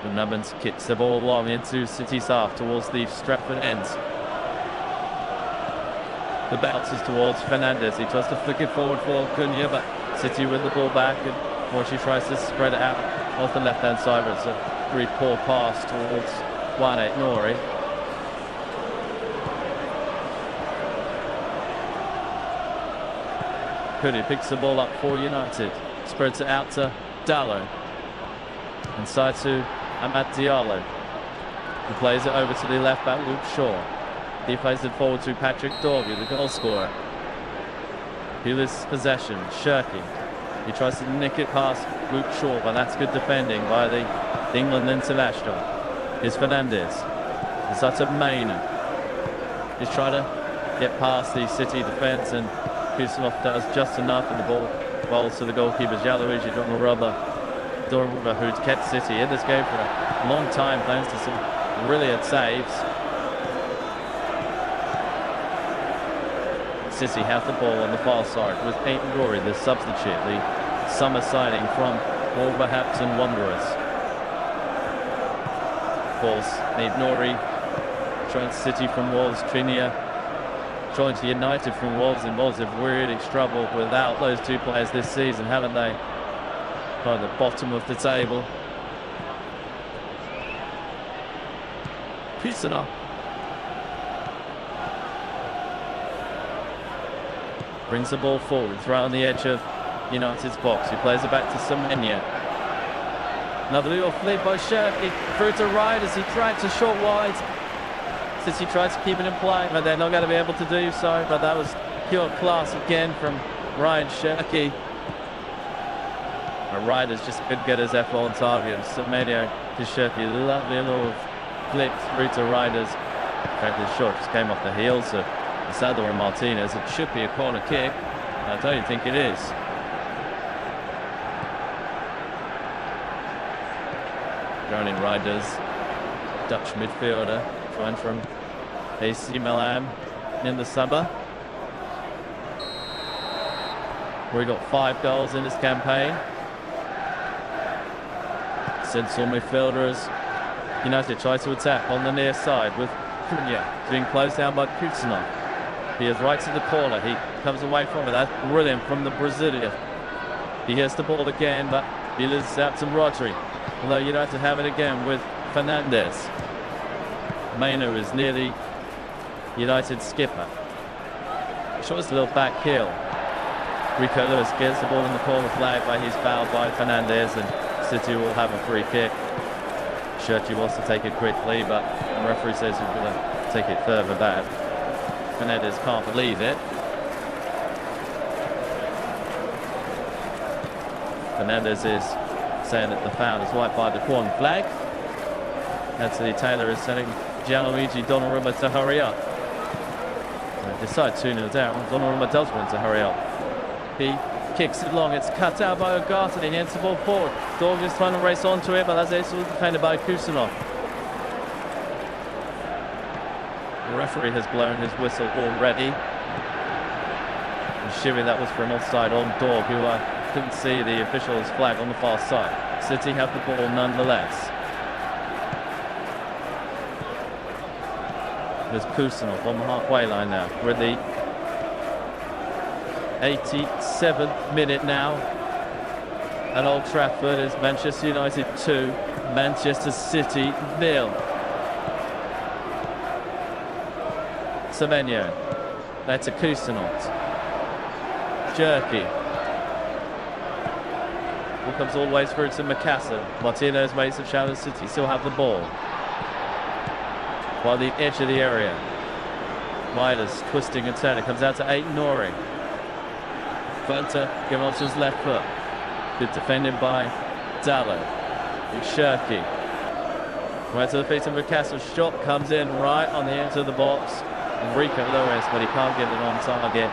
The Nubbins kicks the ball long into City's half towards the Stratford ends. The bounces towards Fernandez. He tries to flick it forward for Cunha, but City with the ball back, and more she tries to spread it out off the left-hand side, but it's a very poor pass towards Wane Nori. Cunha picks the ball up for United, spreads it out to Dallo, inside to Amad Diallo, who plays it over to the left back Luke Shaw. He plays it forward to Patrick Dorby, the goal scorer. He loses possession. Shirky. He tries to nick it past Luke Shaw, but that's good defending by the England international. Here's Fernandez. It's out to Mainu. He's trying to get past the City defence, and Kusanov does just enough, and the ball rolls to the goalkeeper Jalovic Donnarumma, who's kept City in this game for a long time thanks to some brilliant saves. City have the ball on the far side with Peyton Rory, the substitute, the summer signing from Wolverhampton Wanderers. Balls need Nori, joins City from Wolves. Trinia joins United from Wolves, and Wolves have really struggled without those two players this season, haven't they? By the bottom of the table. Kusanov. Brings the ball forward, right on the edge of United's box. He plays it back to Semenya. Another little flip by Shirky. Through to Riders. He drags a short wide. City tries to keep it in play, but they're not going to be able to do so. But that was pure class again from Ryan Shirky. Riders just couldn't get his F on target. Semenya to Shirky. Lovely little flip through to Riders. In fact, the shot just came off the heels of Sadler and Martinez. It should be a corner kick. I don't think it is. Joining Riders, Dutch midfielder, joined from AC Milan in the summer, where he got 5 goals in this campaign. Central midfielders. United tries to attack on the near side with Cunha being closed down by Kusanov. He is right to the corner. He comes away from it. That's brilliant from the Brazilian. He hears the ball again, but he loses out to Rodri. Although United have it again with Fernandez. Mainu is near the United skipper. Shows a little back heel. Rico Lewis gets the ball in the corner flag, but he's fouled by Fernandez, and City will have a free kick. Shirky wants to take it quickly, but the referee says he's going to take it further back. Fernandez can't believe it. Fernandez is saying that the foul is right by the corner flag. Anthony Taylor is telling Gianluigi Donnarumma to hurry up. They decide 2-0 down. Donnarumma does want to hurry up. He kicks it long. It's cut out by Ogata, and he gets the ball forward. Dorg is trying to race onto it, but that's actually defended by Kusanov. The referee has blown his whistle already. Assuming that was for an offside on Dorg, who couldn't see the official's flag on the far side. City have the ball nonetheless. There's Kusanov on the halfway line now. We're at the 87th minute now. At Old Trafford is Manchester United 2, Manchester City 0. Semenya. That's a Kusanov. Jerky. Ball comes all the way through to McCaster. Martinez makes a challenge. City still have the ball. By the edge of the area. Midas twisting and turning. Comes out to Nori. Vanta giving off to his left foot. Good defending by Dallo. It's Shirky. Right to the feet of McCaster. Shot comes in right on the edge of the box. Enrico Lewis, but he can't get it on target.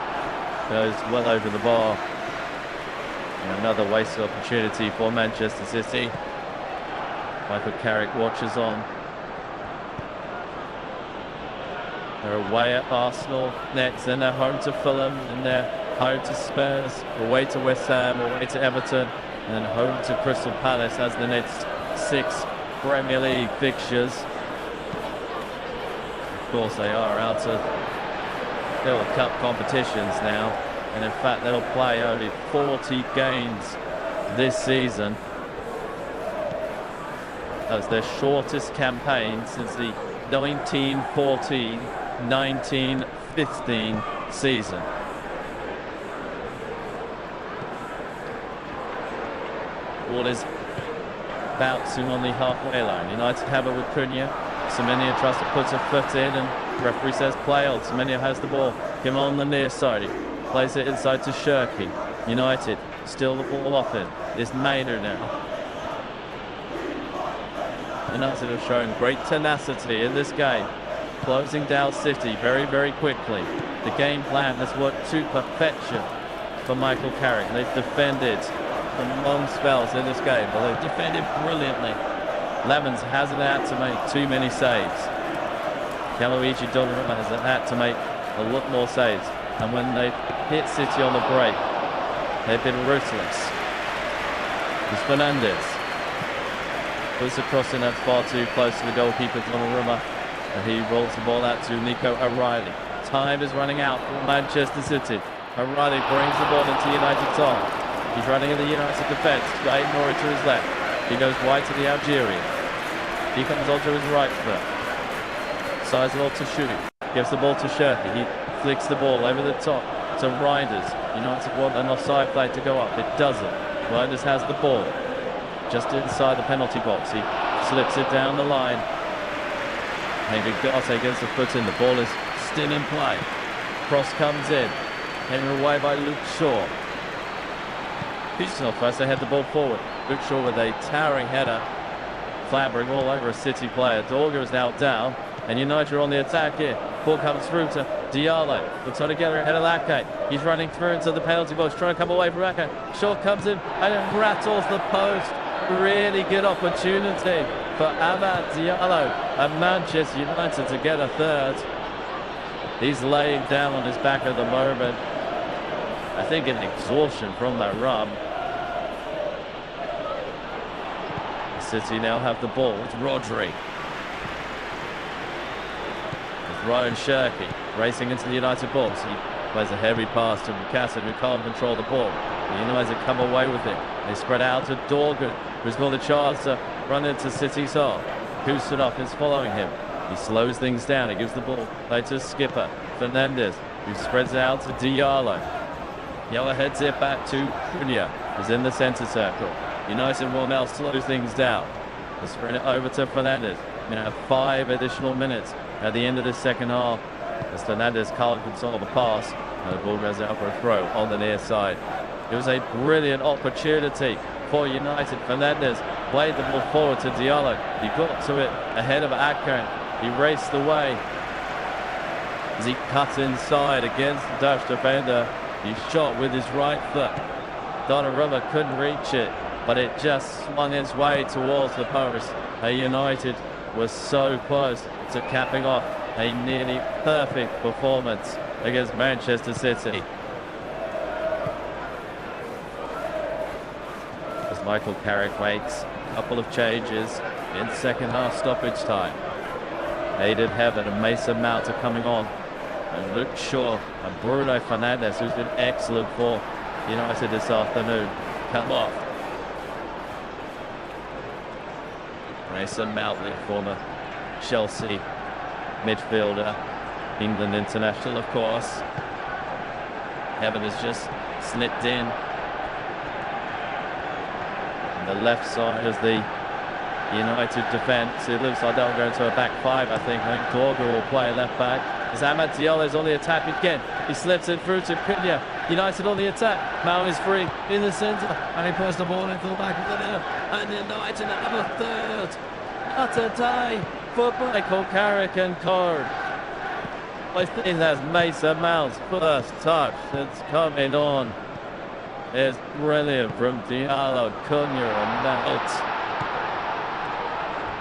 Goes well over the bar. And another wasted opportunity for Manchester City. Michael Carrick watches on. They're away at Arsenal next, then they're home to Fulham, and they're home to Spurs, away to West Ham, away to Everton, and then home to Crystal Palace as the next 6 Premier League fixtures. Of course, they are out of the cup competitions now, and in fact they'll play only 40 games this season. That's their shortest campaign since the 1914-1915 season. Ball is bouncing on the halfway line. United have it with Cunha. Semenya tries to put a foot in, and referee says play on. Semenya has the ball. Him on the near side. He plays it inside to Shirky. United still the ball off him. It's Maynard now. United have shown great tenacity in this game, closing down City very, very quickly. The game plan has worked to perfection for Michael Carrick. They've defended for long spells in this game, but they've defended brilliantly. Lemons hasn't had to make too many saves. Luigi Donnarumma has had to make a lot more saves, and when they hit City on the break, they've been ruthless. It's Fernandes. Puts a cross in that's far too close to the goalkeeper Donnarumma, and he rolls the ball out to Nico O'Reilly. Time is running out for Manchester City. O'Reilly brings the ball into United's arm. He's running in the United defence. Ray Mori to his left. He goes wide to the Algerian. He comes onto his right foot. Sizewell to shoot. Gives the ball to Shirky. He flicks the ball over the top to Reinders. United want an offside play to go up. It doesn't. Reinders has the ball just inside the penalty box. He slips it down the line. Maybe Garte gets the foot in. The ball is still in play. Cross comes in. Headed away by Luke Shaw. Houston first, they head the ball forward. Luke Shaw with a towering header, clambering all over a City player. Dorga is now down, and United are on the attack here. Ball comes through to Diallo. Looks on together ahead of Ake. He's running through into the penalty box, trying to come away from Ake. Shaw comes in and rattles the post. Really good opportunity for Amad Diallo and Manchester United to get a third. He's laying down on his back at the moment. I think an exhaustion from that run. City now have the ball. It's Rodri. It's Ryan Shirky racing into the United box. He plays a heavy pass to Mukassin, who can't control the ball. The United come away with it. They spread out to Dorgan, who's got a chance to run into City's half. Kusanov is following him. He slows things down. He gives the ball to skipper Fernandes, who spreads it out to Diallo. Yellow heads it back to Cunha, who's in the centre circle. United will now slow things down. They spread it over to Fernandes. We have 5 additional minutes at the end of the second half, as Fernandes can't control the pass, and the ball goes out for a throw on the near side. It was a brilliant opportunity for United. Fernandes played the ball forward to Diallo. He got to it ahead of Akan. He raced away as he cut inside against the Dutch defender. He shot with his right foot. Donnarumma couldn't reach it, but it just swung its way towards the post. United was so close to capping off a nearly perfect performance against Manchester City. As Michael Carrick makes a couple of changes in second half stoppage time. Aiden Heaven and Mason Mount are coming on. And Luke Shaw and Bruno Fernandes, who's been excellent for United this afternoon, come off. Mason Mount, the former Chelsea midfielder, England international, of course. Heaven has just slipped in. On the left side is the United defence. It looks like they'll go into a back 5, I think. Dorga will play left back. As Amad Diallo is on the attack again. He slips it through to Cunha. United on the attack. Mount is free in the centre, and he puts the ball into the back of the net. And United have a third. What a day for Michael Carrick and Cord. I think that's Mason Mount's first touch that's coming on. It's brilliant from Diallo, Cunha and Mount.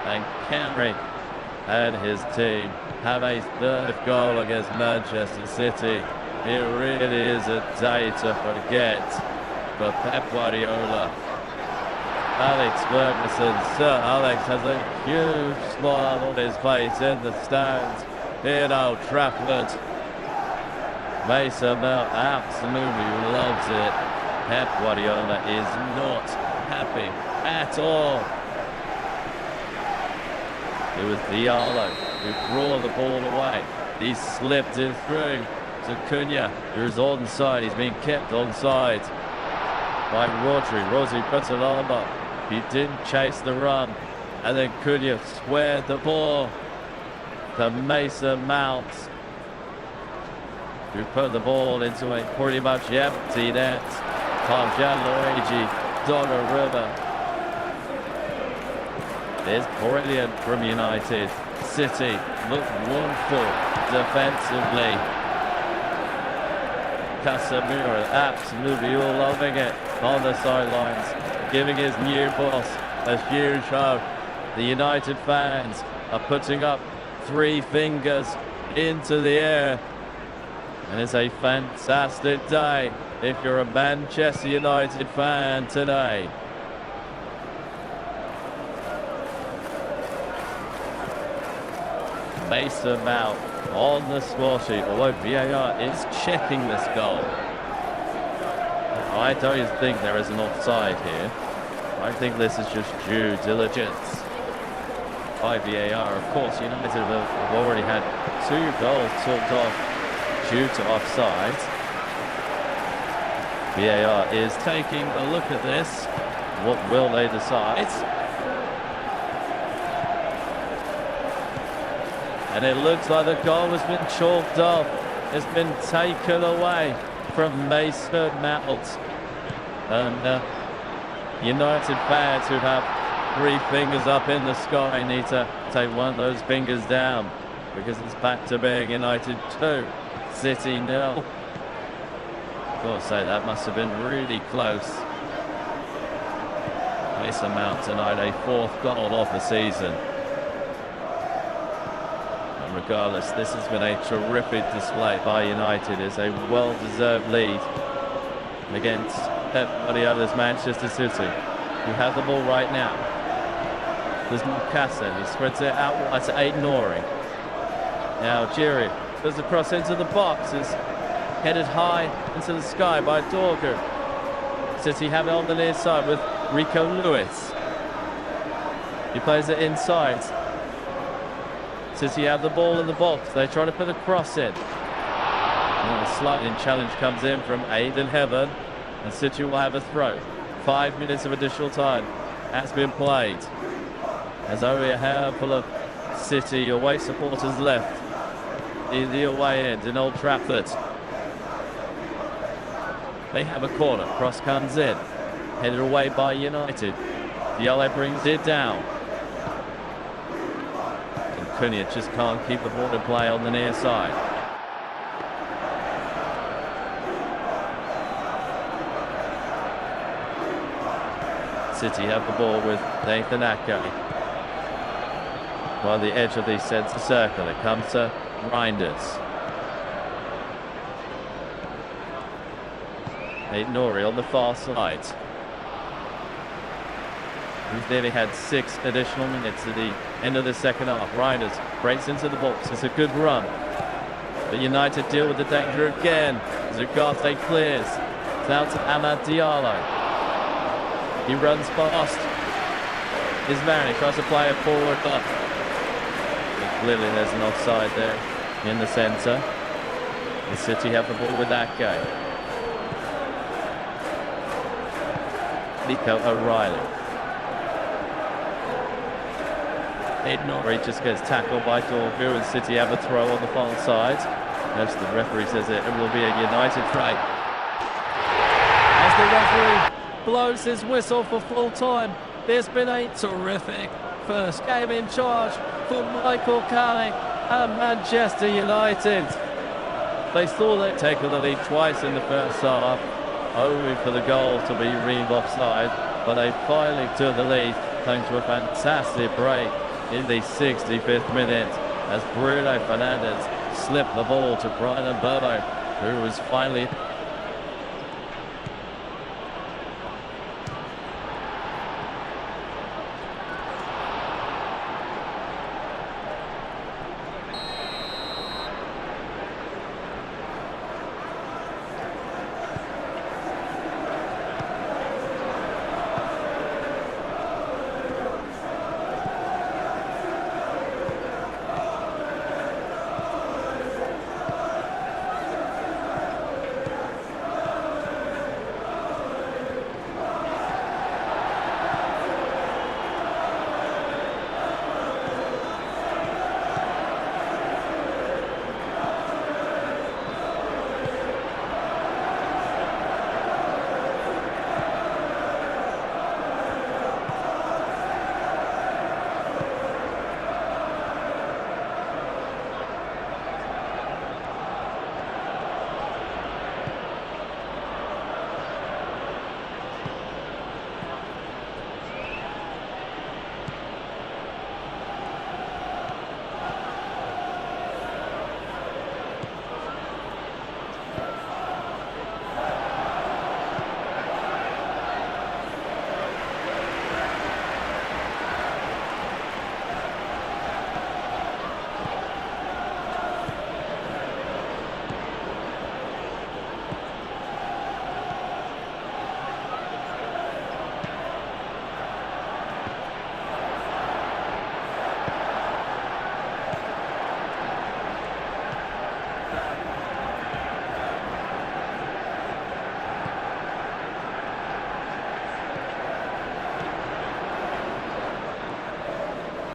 And Carrick and his team have a third goal against Manchester City. It really is a day to forget for Pep Guardiola. Alex Ferguson, Sir Alex has a huge smile on his face in the stands in OldTrafford. Mason Mount absolutely loves it. Pep Guardiola is not happy at all. It was Diallo who brought the ball away. He slipped it through to Cunha, who's onside. He's being kept onside by Rodri. Rodri puts it on up. He didn't chase the run. And then Cunha squared the ball to Mason Mount, who put the ball into a pretty much empty net. Parjan Luigi Donnarumma. It's brilliant from United. City look wonderful defensively. Casemiro absolutely all loving it on the sidelines, giving his new boss a huge hug. The United fans are putting up 3 fingers into the air. And it's a fantastic day if you're a Manchester United fan today. Mason Mount on the score sheet, although VAR is checking this goal. I don't think there is an offside here. I think this is just due diligence by VAR. Of course, United have already had 2 goals talked off due to offside. VAR is taking a look at this. What will they decide? And it looks like the goal has been chalked off. It's been taken away from Mason Mount. And United fans who have 3 fingers up in the sky need to take one of those fingers down, because it's back to being United 2, City 0. I've got to say, that must have been really close. Mason Mount tonight, a 4th goal of the season. Regardless, this has been a terrific display by United. It's a well-deserved lead against Pep Guardiola's Manchester City, who have the ball right now. There's Mukasa, he spreads it out wide to Aït-Nouri. Now Jiri does the cross into the box, is headed high into the sky by Dorgu. City have it on the near side with Rico Lewis. He plays it inside. City have the ball in the box. They try to put a cross in. And a sliding challenge comes in from Aidan Heaven, and City will have a throw. 5 minutes of additional time has been played. There's only a handful of City away supporters left in the away end in Old Trafford. They have a corner. Cross comes in. Headed away by United. Diallo brings it down. Cunha just can't keep the ball in play on the near side. City have the ball with Nathan Ake. By the edge of the centre circle, it comes to Reinders. Aït-Nouri on the far side. He's nearly had 6 additional minutes at the end of the second half. Reinders breaks into the box. It's a good run. But United deal with the danger again. Zugarte clears. It's out to Amad Diallo. He runs past his man. He tries to play it forward, but clearly there's an offside there in the centre. The City have the ball with that game. Nico O'Reilly. Aït-Nouri just gets tackled by Dorgu, and City have a throw on the far side. As the referee says it will be a United try. As the referee blows his whistle for full time, there's been a terrific first game in charge for Michael Carrick and Manchester United. They thought they'd taken the lead twice in the first half, only for the goal to be reamed offside, but they finally took the lead thanks to a fantastic break in the 65th minute as Bruno Fernandes slipped the ball to Brian Mbeumo, Who was finally